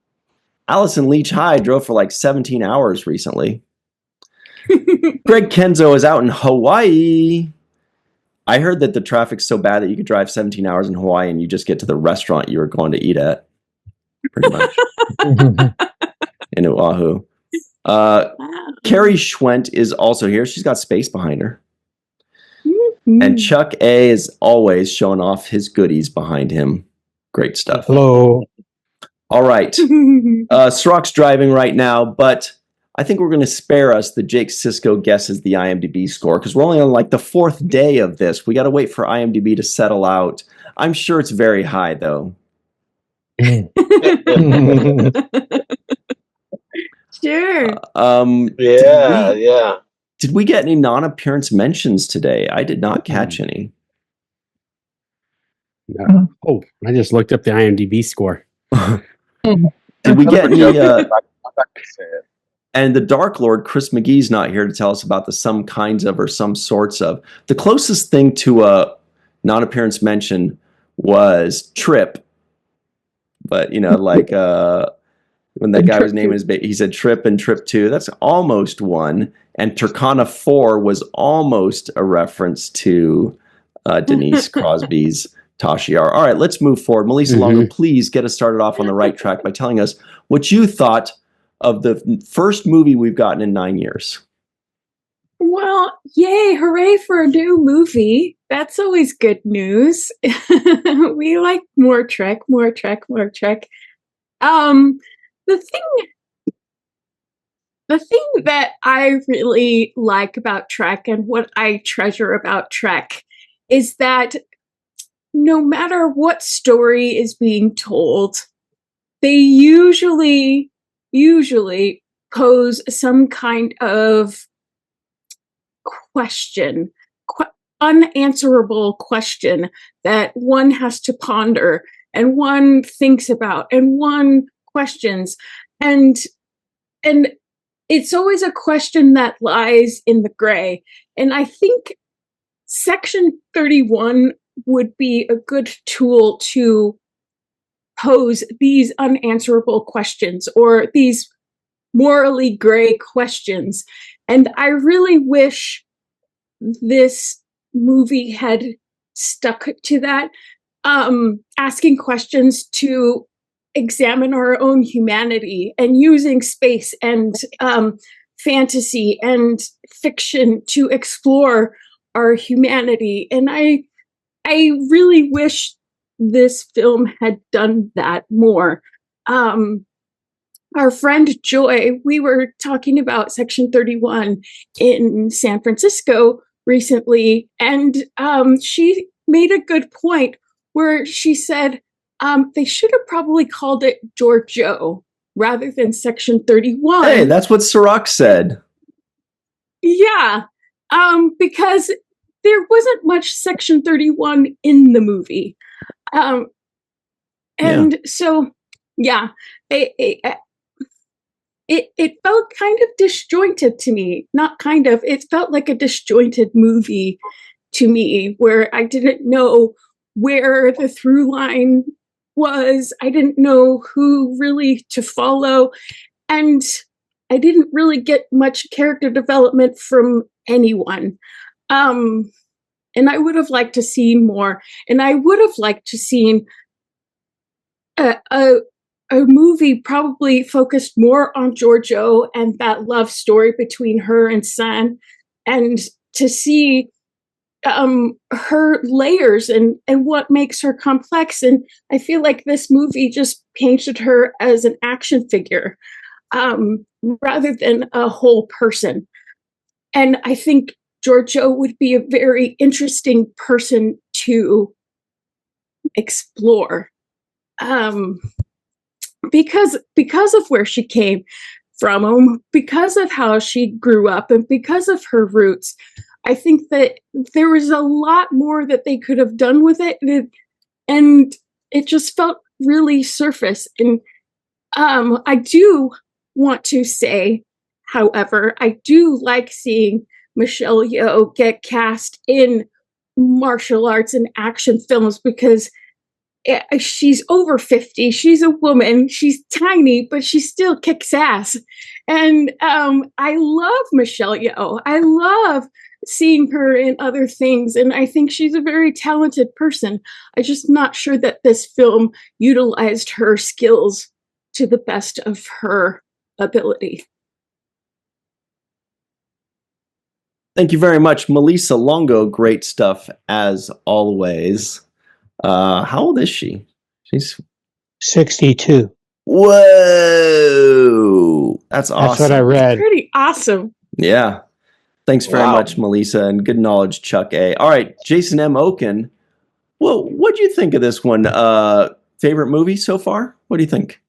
Allison Leach Hyde drove for like 17 hours recently. Greg Kenzo is out in Hawaii. I heard that the traffic's so bad that you could drive 17 hours in Hawaii and you just get to the restaurant you were going to eat at. Pretty much. In Oahu. Wow. Carrie Schwent is also here. She's got space behind her. Mm-hmm. And Chuck A. is always showing off his goodies behind him. Great stuff. Hello. All right. Cirroc's driving right now, but I think we're going to spare us the Jake Sisko guesses the IMDb score because we're only on like the 4th day of this. We got to wait for IMDb to settle out. I'm sure it's very high, though. Sure. Yeah. Did we get any non-appearance mentions today? I did not catch any. Oh, I just looked up the IMDb score. Did we get any... And the Dark Lord, Chris McGee's not here to tell us about the some kinds of or some sorts of. The closest thing to a non-appearance mention was Trip. But, you know, like when that guy was naming his baby, he said Trip and Trip 2. That's almost one. And Turkana 4 was almost a reference to Denise Crosby's Tashiar. All right, let's move forward. Melissa Longo, please get us started off on the right track by telling us what you thought of the first movie we've gotten in 9 years. Well, yay, hooray for a new movie. That's always good news. We like more Trek. The thing that I really like about Trek and what I treasure about Trek is that no matter what story is being told, they usually pose some kind of question, unanswerable question that one has to ponder and one thinks about and one questions. And it's always a question that lies in the gray. And I think Section 31 would be a good tool to pose these unanswerable questions or these morally gray questions. And I really wish this movie had stuck to that, asking questions to examine our own humanity and using space and fantasy and fiction to explore our humanity. And I really wish this film had done that more. Our friend Joy, we were talking about Section 31 in San Francisco recently, and she made a good point where she said they should have probably called it Georgiou rather than Section 31. Hey, that's what Cirroc said. Yeah, because there wasn't much Section 31 in the movie. So, yeah, it felt kind of disjointed to me. Not kind of, it felt like a disjointed movie to me where I didn't know where the through line was. I didn't know who really to follow. And I didn't really get much character development from anyone. And I would have liked to see more. And I would have liked to see a movie probably focused more on Georgiou and that love story between her and San, and to see her layers and what makes her complex. And I feel like this movie just painted her as an action figure. rather than a whole person. And I think Georgiou would be a very interesting person to explore, because of where she came from, because of how she grew up, and because of her roots. I think that there was a lot more that they could have done with it, and it just felt really surface. And I do want to say, however, I do like seeing Michelle Yeoh get cast in martial arts and action films, because she's over 50. She's a woman. She's tiny, but she still kicks ass. And I love Michelle Yeoh. I love seeing her in other things. And I think she's a very talented person. I'm just not sure that this film utilized her skills to the best of her ability. Thank you very much, Malissa Longo. Great stuff as always. How old is she? She's 62. Whoa! That's awesome. That's what I read. Pretty awesome. Yeah. Thanks very Wow. much, Melissa, and good knowledge, Chuck A. All right, Jason M. Okun. Well, what'd you think of this one? Favorite movie so far? What do you think?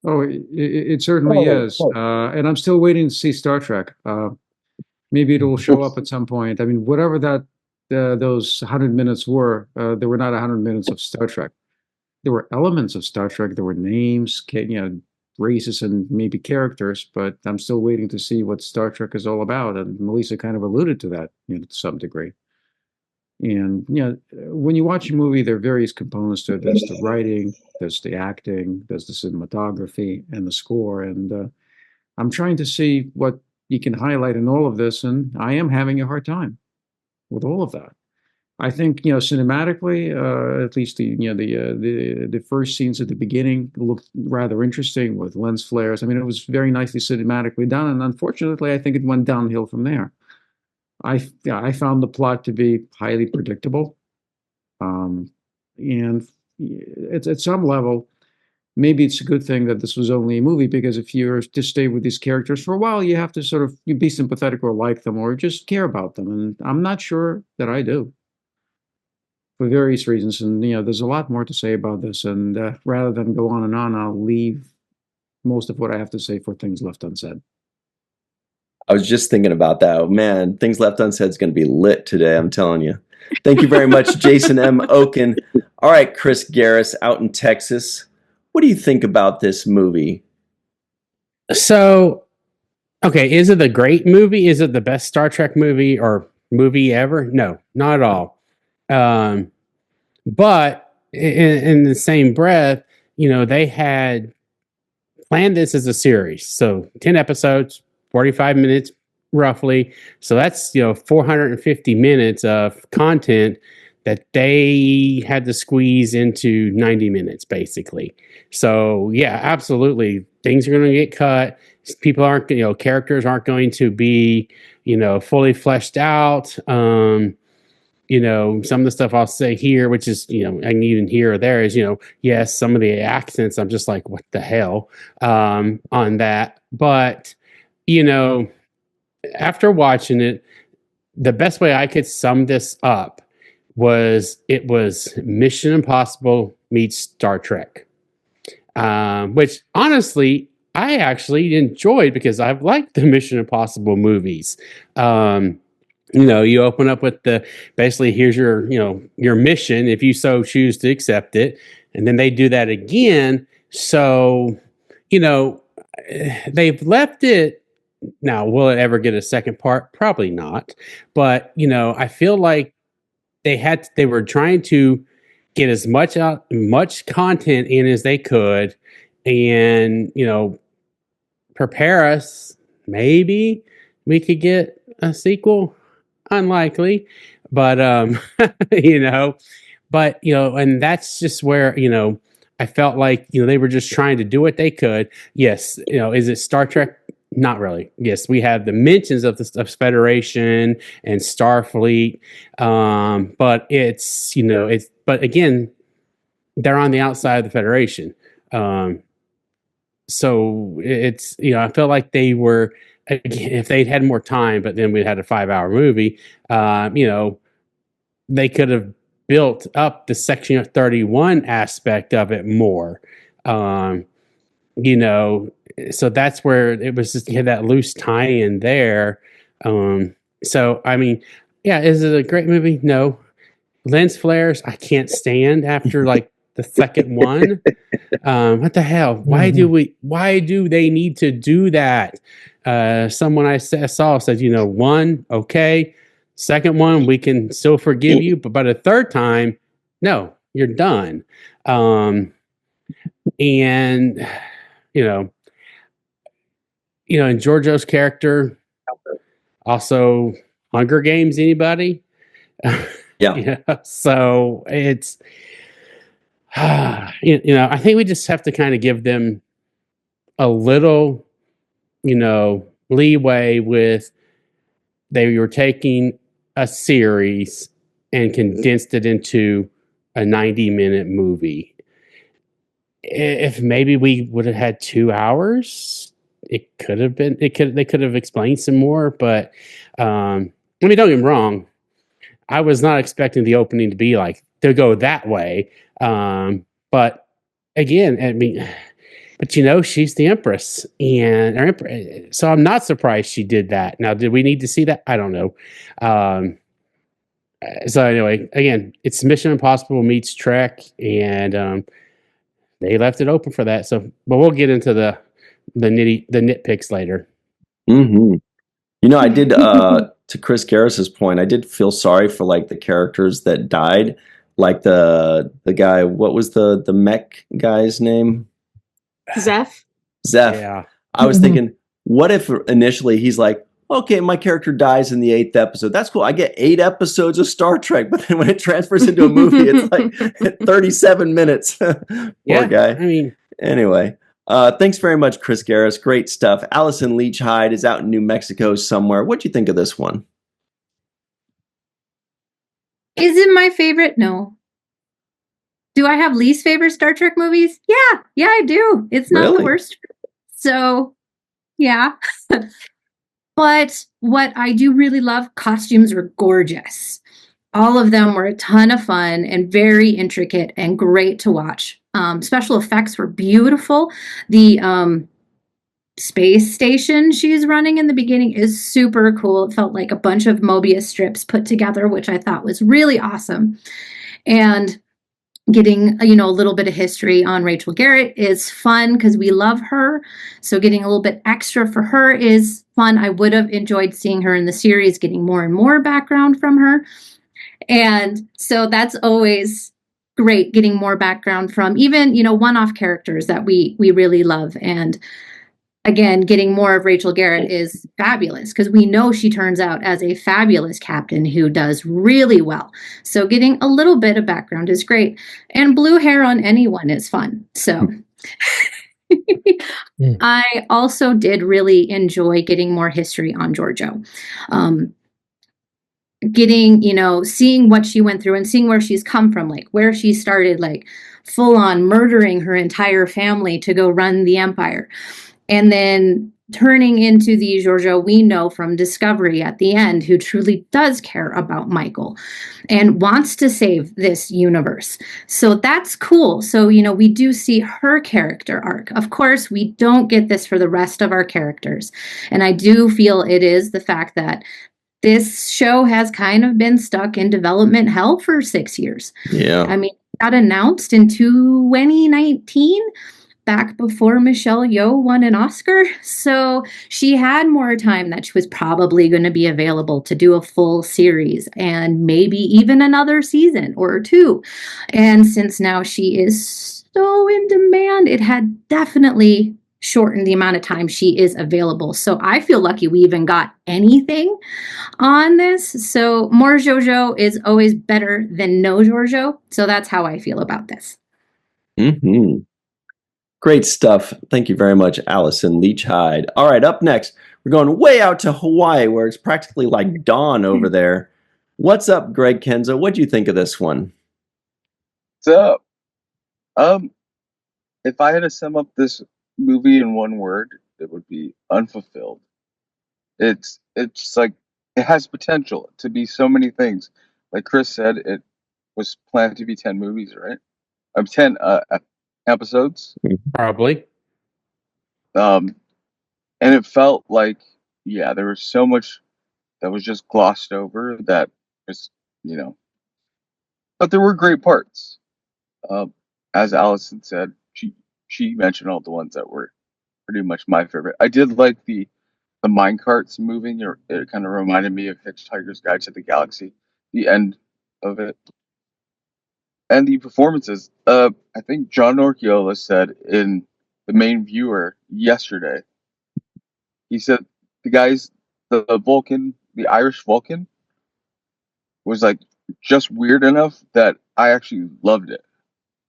Oh, it certainly is. And I'm still waiting to see Star Trek. Maybe it'll show up at some point. I mean, whatever that those 100 minutes were, there were not 100 minutes of Star Trek. There were elements of Star Trek. There were names, races, and maybe characters. But I'm still waiting to see what Star Trek is all about. And Melissa kind of alluded to that, to some degree. And when you watch a movie, there are various components to it. There's the writing, there's the acting, there's the cinematography, and the score. And I'm trying to see what you can highlight in all of this, and I am having a hard time with all of that. I think cinematically, at least the first scenes at the beginning looked rather interesting with lens flares. I mean, it was very nicely cinematically done, and unfortunately, I think it went downhill from there. I found the plot to be highly predictable, and it's at some level, maybe it's a good thing that this was only a movie, because if you're to stay with these characters for a while, you have to sort of be sympathetic or like them or just care about them, and I'm not sure that I do, for various reasons. And there's a lot more to say about this, and rather than go on and on, I'll leave most of what I have to say for things left unsaid. I was just thinking about that. Oh, man, Things Left Unsaid is going to be lit today, I'm telling you. Thank you very much, Jason M. Okun. All right, Chris Garis out in Texas. What do you think about this movie? So, okay, is it a great movie? Is it the best Star Trek movie or movie ever? No, not at all. But in the same breath, they had planned this as a series. So 10 episodes, 45 minutes roughly. So that's, 450 minutes of content that they had to squeeze into 90 minutes, basically. So yeah, absolutely. Things are going to get cut. People aren't, characters aren't going to be, fully fleshed out. Some of the stuff I'll say here, which is, I can even here or there is, yes, some of the accents, I'm just like, what the hell, on that. But, after watching it, the best way I could sum this up was it was Mission Impossible meets Star Trek, which honestly I actually enjoyed because I've liked the Mission Impossible movies. You open up with basically here's your your mission if you so choose to accept it, and then they do that again. So they've left it. Now, will it ever get a second part? Probably not. But I feel like they were trying to get as much content in as they could, and prepare us. Maybe we could get a sequel. Unlikely, but and that's just where I felt like they were just trying to do what they could. Yes, is it Star Trek? Not really. Yes, we have the mentions of the Federation and Starfleet, but but again, they're on the outside of the Federation. So it's, I felt like they were, again, if they'd had more time, but then we'd had a 5-hour movie, they could have built up the Section 31 aspect of it more. So that's where it was just, you had that loose tie-in there. So, I mean, yeah, is it a great movie? No. Lens flares, I can't stand after like the second one. What the hell? Why do they need to do that? Someone I saw said, one, okay. Second one, we can still forgive you, but by the third time, no, you're done. And and Georgiou's character, also Hunger Games, anybody? Yeah. So it's, I think we just have to kind of give them a little, leeway with, they were taking a series and condensed it into a 90-minute movie. If maybe we would have had 2 hours, they could have explained some more, but don't get me wrong, I was not expecting the opening to go that way. But again, I mean, she's the Empress, so I'm not surprised she did that. Now, did we need to see that? I don't know. So anyway, again, it's Mission Impossible meets Trek, and they left it open for that. So, but we'll get into the nitpicks later. Mm-hmm. I did, to Chris Garis's point, I did feel sorry for like the characters that died, like the guy. What was the mech guy's name? Zeph. Yeah. I was thinking, what if initially he's like, okay, my character dies in the 8th episode. That's cool. I get 8 episodes of Star Trek, but then when it transfers into a movie, it's like 37 minutes. Poor guy. I mean, anyway, thanks very much, Chris Garis. Great stuff. Allison Leach Hyde is out in New Mexico somewhere. What'd you think of this one? Is it my favorite? No. Do I have least favorite Star Trek movies? Yeah, I do. It's not Really? the worst. So, yeah. But what I do really love, costumes were gorgeous. All of them were a ton of fun and very intricate and great to watch. Special effects were beautiful. The space station she's running in the beginning is super cool. It felt like a bunch of Mobius strips put together, which I thought was really awesome. And getting, a little bit of history on Rachel Garrett is fun because we love her. So getting a little bit extra for her is fun. I would have enjoyed seeing her in the series, getting more and more background from her. And so that's always great, getting more background from even, one-off characters that we really love. And again, getting more of Rachel Garrett is fabulous because we know she turns out as a fabulous captain who does really well. So getting a little bit of background is great. And blue hair on anyone is fun. So I also did really enjoy getting more history on Georgiou. Getting, seeing what she went through and seeing where she's come from, like where she started, like full on murdering her entire family to go run the Empire. And then turning into the Georgiou we know from Discovery at the end, who truly does care about Michael and wants to save this universe. So that's cool. So, we do see her character arc. Of course, we don't get this for the rest of our characters. And I do feel it is the fact that this show has kind of been stuck in development hell for 6 years. Yeah. I mean, it got announced in 2019. Back before Michelle Yeoh won an Oscar. So she had more time that she was probably going to be available to do a full series and maybe even another season or 2. And since now she is so in demand, it had definitely shortened the amount of time she is available. So I feel lucky we even got anything on this. So more Georgiou is always better than no Georgiou. So that's how I feel about this. Mm-hmm. Great stuff. Thank you very much, Allison Leach Hyde. All right, up next, we're going way out to Hawaii, where it's practically like dawn over there. What's up, Greg Kenzo? What do you think of this one? What's up? If I had to sum up this movie in one word, it would be unfulfilled. It's like it has potential to be so many things. Like Chris said, it was planned to be 10 movies, right? 10 episodes. Probably. And it felt like, yeah, there was so much that was just glossed over that was, but there were great parts. As Allison said, she mentioned all the ones that were pretty much my favorite. I did like the mine carts moving. It kind of reminded me of Hitchhiker's Guide to the Galaxy, the end of it. And the performances. I think John Norquiola said in the main viewer yesterday, he said the Vulcan, the Irish Vulcan, was like just weird enough that I actually loved it.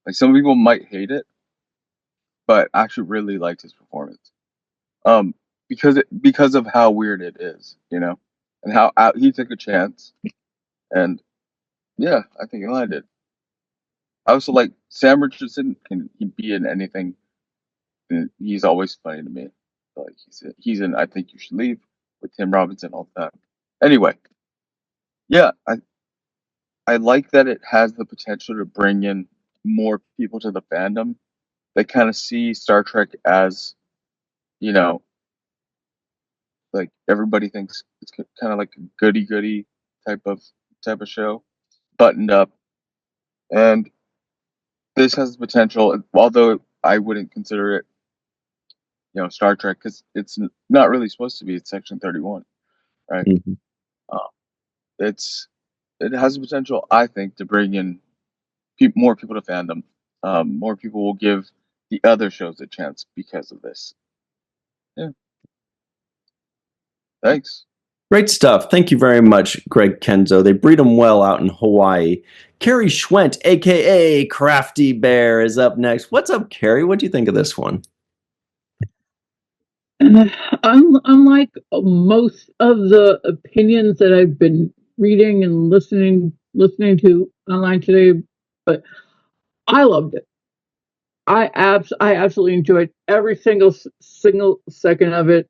Like some people might hate it, but I actually really liked his performance. Because of how weird it is, and how he took a chance, and yeah, I think he landed. I also like Sam Richardson. Can he be in anything? And he's always funny to me. Like he's in I Think You Should Leave with Tim Robinson all the time. Anyway, yeah, I like that it has the potential to bring in more people to the fandom. They kind of see Star Trek as, like everybody thinks it's kind of like a goody type of show, buttoned up, and this has the potential. Although I wouldn't consider it, Star Trek because it's not really supposed to be. It's Section 31, right? Mm-hmm. It has the potential, I think, to bring in more people to fandom. More people will give the other shows a chance because of this. Yeah. Thanks. Great stuff. Thank you very much, Greg Kenzo. They breed them well out in Hawaii. Carrie Schwent, a.k.a. Crafty Bear, is up next. What's up, Carrie? What do you think of this one? Unlike most of the opinions that I've been reading and listening to online today, but I loved it. I absolutely enjoyed every single second of it.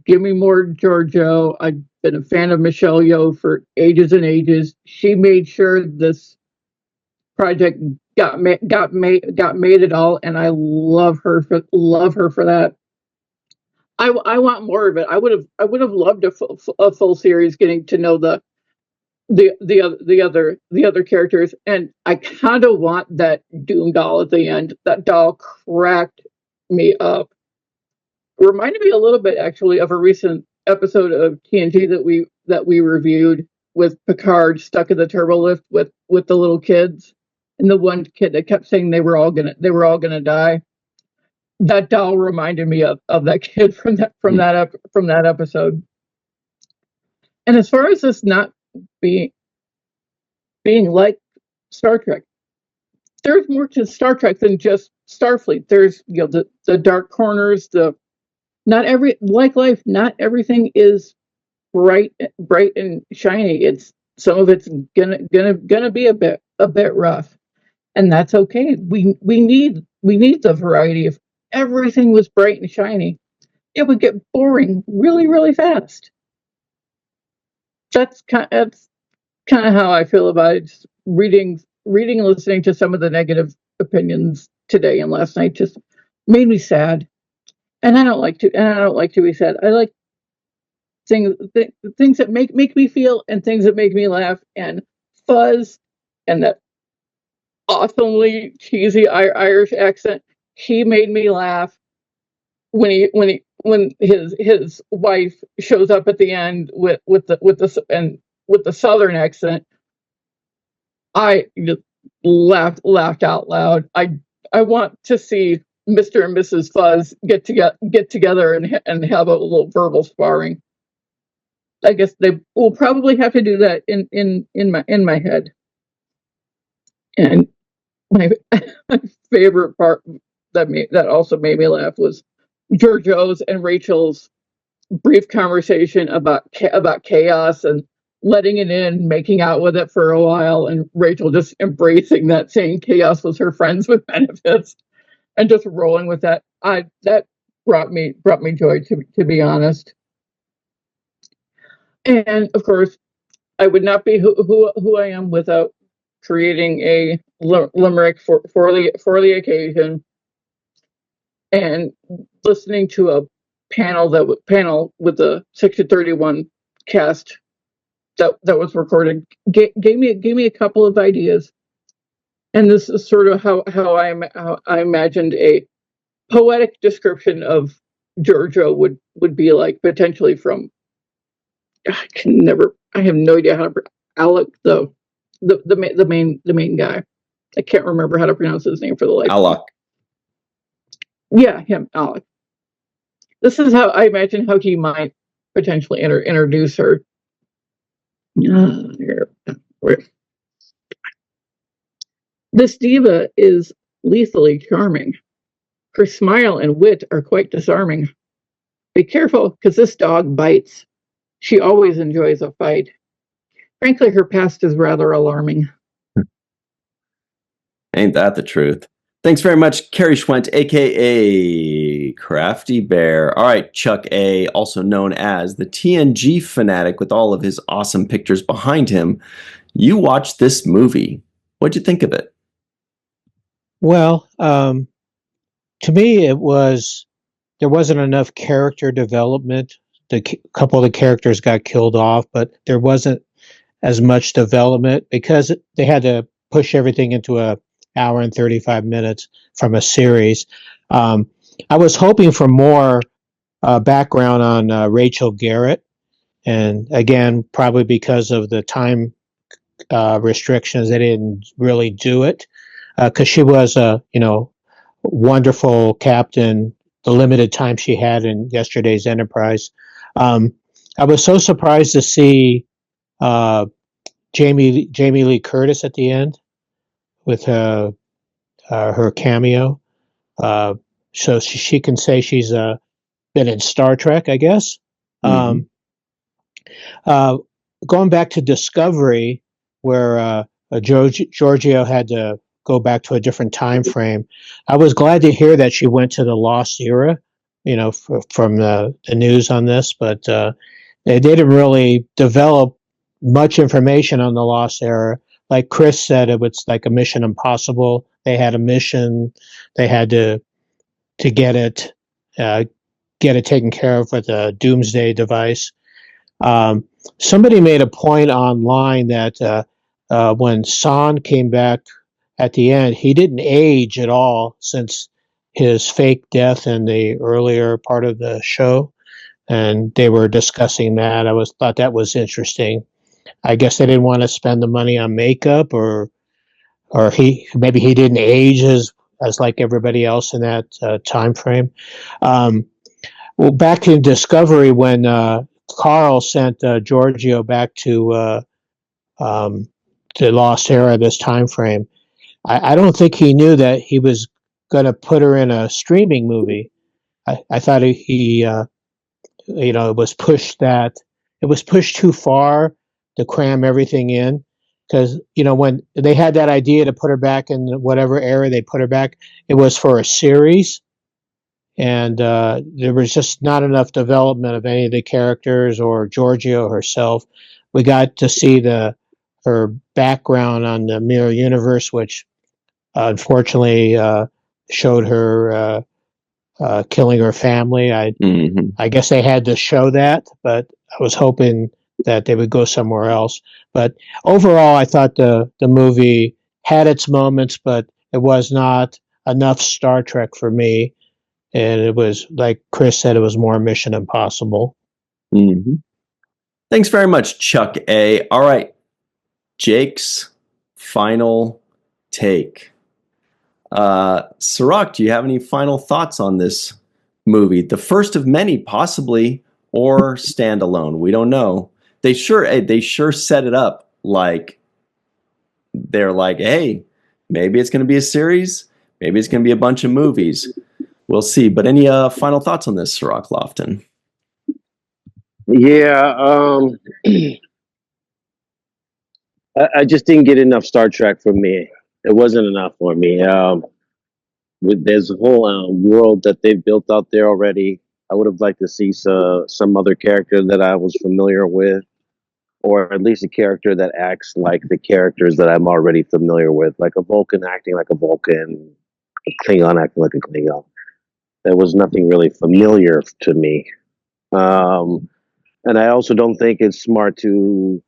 Give me more Georgiou. I've been a fan of Michelle Yeoh for ages and ages. She made sure this project got made at all, and I love her for that. I want more of it. I would have loved a full series getting to know the other characters, and I kind of want that Doom doll at the end. That doll cracked me up. Reminded me a little bit actually of a recent episode of TNG that we reviewed with Picard stuck in the turbo lift with the little kids, and the one kid that kept saying they were all gonna die. That doll reminded me of that kid from that episode. And as far as this not being like Star Trek, there's more to Star Trek than just Starfleet. There's the dark corners, not everything is bright and shiny. Some of it's gonna be a bit rough, and that's okay. We need the variety. If everything was bright and shiny, it would get boring really fast. That's kind of how I feel about it. Just reading and listening to some of the negative opinions today and last night just made me sad. And I don't like to be sad. I like things that make me feel and things that make me laugh, and Fuzz and that awesomely cheesy Irish accent. He made me laugh when his wife shows up at the end with the Southern accent. I just laughed out loud. I want to see Mr. and Mrs. Fuzz get together and have a little verbal sparring. I guess they will probably have to do that in my head. And my favorite part that also made me laugh was Georgiou's and Rachel's brief conversation about chaos and letting it in, making out with it for a while, and Rachel just embracing that, saying chaos was her friends with benefits. and just rolling with that. That brought me joy, to be honest. And of course, I would not be who I am without creating a limerick for the occasion, and listening to a panel with the 6-31 cast that was recorded gave me a couple of ideas. And this is sort of how I imagined a poetic description of Georgiou would be like, potentially from, I have no idea how to Alec, the main guy. I can't remember how to pronounce his name for the life of me. Alec. Yeah, him, Alec. This is how I imagine how he might potentially introduce her. This diva is lethally charming. Her smile and wit are quite disarming. Be careful, because this dog bites. She always enjoys a fight. Frankly, her past is rather alarming. Ain't that the truth? Thanks very much, Carrie Schwent, aka Crafty Bear. All right, Chuck A., also known as the TNG fanatic with all of his awesome pictures behind him. You watched this movie. What'd you think of it? Well, to me, there wasn't enough character development. A couple of the characters got killed off, but there wasn't as much development because they had to push everything into a hour and 35 minutes from a series. I was hoping for more background on Rachel Garrett, and again, probably because of the time restrictions, they didn't really do it because she was a wonderful captain. The limited time she had in yesterday's Enterprise, I was so surprised to see Jamie Lee Curtis at the end with her cameo. So she can say she's been in Star Trek, I guess. Mm-hmm. Going back to Discovery, where Georgiou had to go back to a different time frame, I was glad to hear that she went to the Lost Era, from the news on this, but they didn't really develop much information on the Lost Era. Like Chris said, it was like a Mission Impossible. They had a mission. They had to get it taken care of with a doomsday device. Somebody made a point online that when San came back at the end, he didn't age at all since his fake death in the earlier part of the show, and they were discussing that. I thought that was interesting. I guess they didn't want to spend the money on makeup, or maybe he didn't age as like everybody else in that time frame. Well, back in Discovery, when Carl sent Georgiou back to the Lost Era, this time frame, I don't think he knew that he was going to put her in a streaming movie. I thought he it was pushed too far to cram everything in, because when they had that idea to put her back in whatever era they put her back, it was for a series, and there was just not enough development of any of the characters or Georgiou herself. We got to see her background on the Mirror Universe, which unfortunately showed her killing her family. I guess they had to show that, but I was hoping that they would go somewhere else. But overall, I thought the movie had its moments, but it was not enough Star Trek for me. And it was, like Chris said, it was more Mission Impossible. Mm-hmm. Thanks very much, Chuck A. All right, Jake's final take. Cirroc, do you have any final thoughts on this movie? The first of many, possibly, or standalone. We don't know. They sure set it up like they're like, hey, maybe it's going to be a series, maybe it's going to be a bunch of movies. We'll see. But any final thoughts on this, Cirroc Lofton? Yeah, I just didn't get enough Star Trek for me. It wasn't enough for me. there's a whole world that they've built out there already. I would have liked to see some other character that I was familiar with, or at least a character that acts like the characters that I'm already familiar with, like a Vulcan acting like a Vulcan, a Klingon acting like a Klingon. There was nothing really familiar to me. And I also don't think it's smart to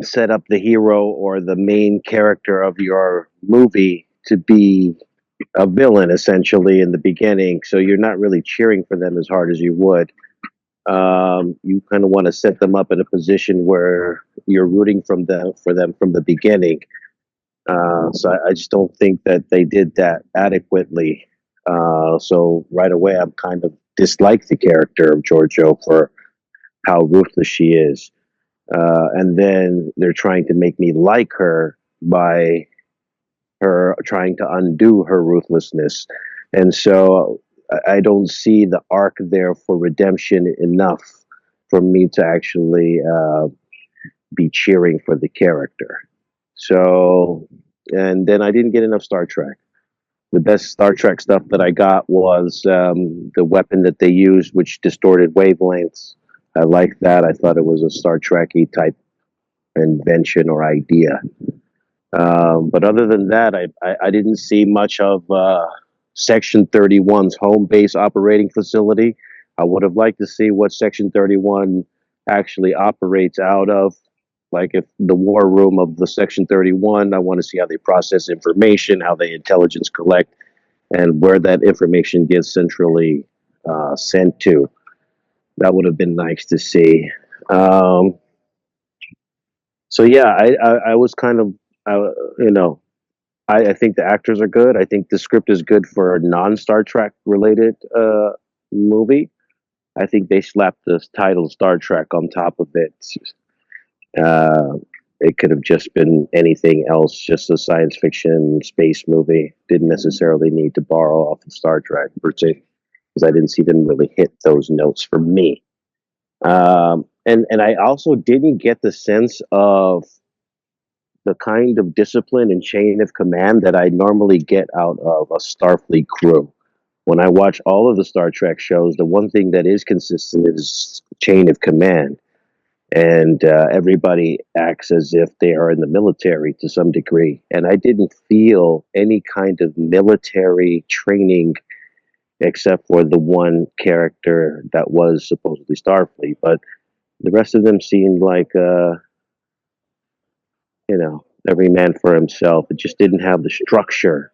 set up the hero or the main character of your movie to be a villain, essentially, in the beginning. So you're not really cheering for them as hard as you would. You kind of want to set them up in a position where you're rooting for them from the beginning. So I just don't think that they did that adequately. So right away, I'm kind of dislike the character of Georgiou for how ruthless she is. And then they're trying to make me like her by her trying to undo her ruthlessness. And so I don't see the arc there for redemption enough for me to actually be cheering for the character. So, and then I didn't get enough Star Trek. The best Star Trek stuff that I got was the weapon that they used, which distorted wavelengths. I liked that. I thought it was a Star Trek-y type invention or idea. But other than that, I didn't see much of Section 31's home base operating facility. I would have liked to see what Section 31 actually operates out of. Like if the war room of the Section 31, I want to see how they process information, how they intelligence collect, and where that information gets centrally sent to. That would have been nice to see. So yeah, I was kind of, I think the actors are good. I think the script is good for a non-Star Trek related movie. I think they slapped the title Star Trek on top of it. It could have just been anything else, just a science fiction space movie. Didn't necessarily need to borrow off of Star Trek per se, because I didn't see them really hit those notes for me. And I also didn't get the sense of the kind of discipline and chain of command that I normally get out of a Starfleet crew. When I watch all of the Star Trek shows, the one thing that is consistent is chain of command. And everybody acts as if they are in the military to some degree. And I didn't feel any kind of military training except for the one character that was supposedly Starfleet. But the rest of them seemed like, every man for himself. It just didn't have the structure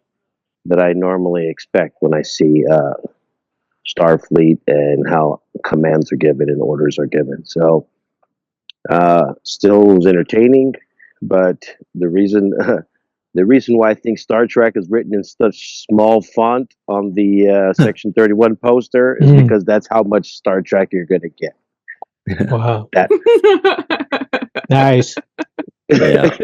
that I normally expect when I see Starfleet and how commands are given and orders are given. So, still was entertaining, but the reason why I think Star Trek is written in such small font on the Section 31 poster is because that's how much Star Trek you're going to get. Wow. Nice. Yeah.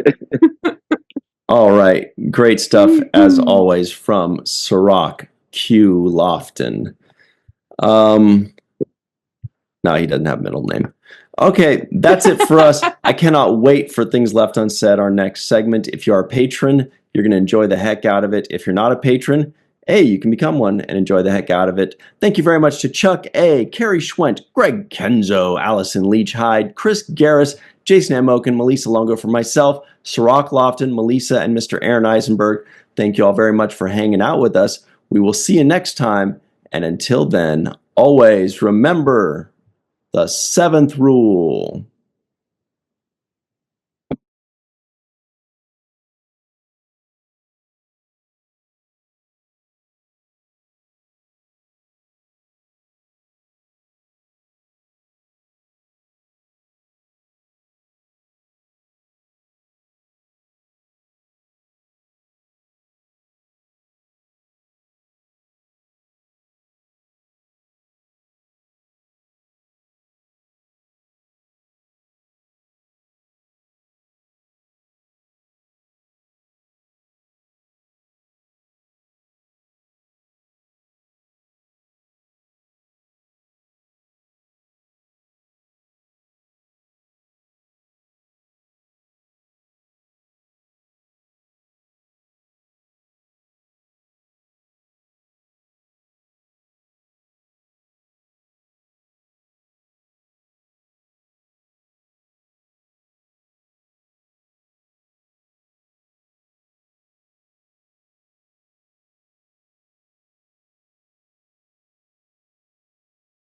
All right. Great stuff, as always, from Cirroc Lofton. No, he doesn't have a middle name. Okay, that's it for us. I cannot wait for Things Left Unsaid, our next segment. If you are a patron, you're going to enjoy the heck out of it. If you're not a patron, hey, you can become one and enjoy the heck out of it. Thank you very much to Chuck A., Carrie Schwent, Greg Kenzo, Allison Leach-Hyde, Chris Garis, Jason M. Okun, Melissa Longo, for myself, Cirroc Lofton, Melissa, and Mr. Aaron Eisenberg. Thank you all very much for hanging out with us. We will see you next time. And until then, always remember the 7th rule.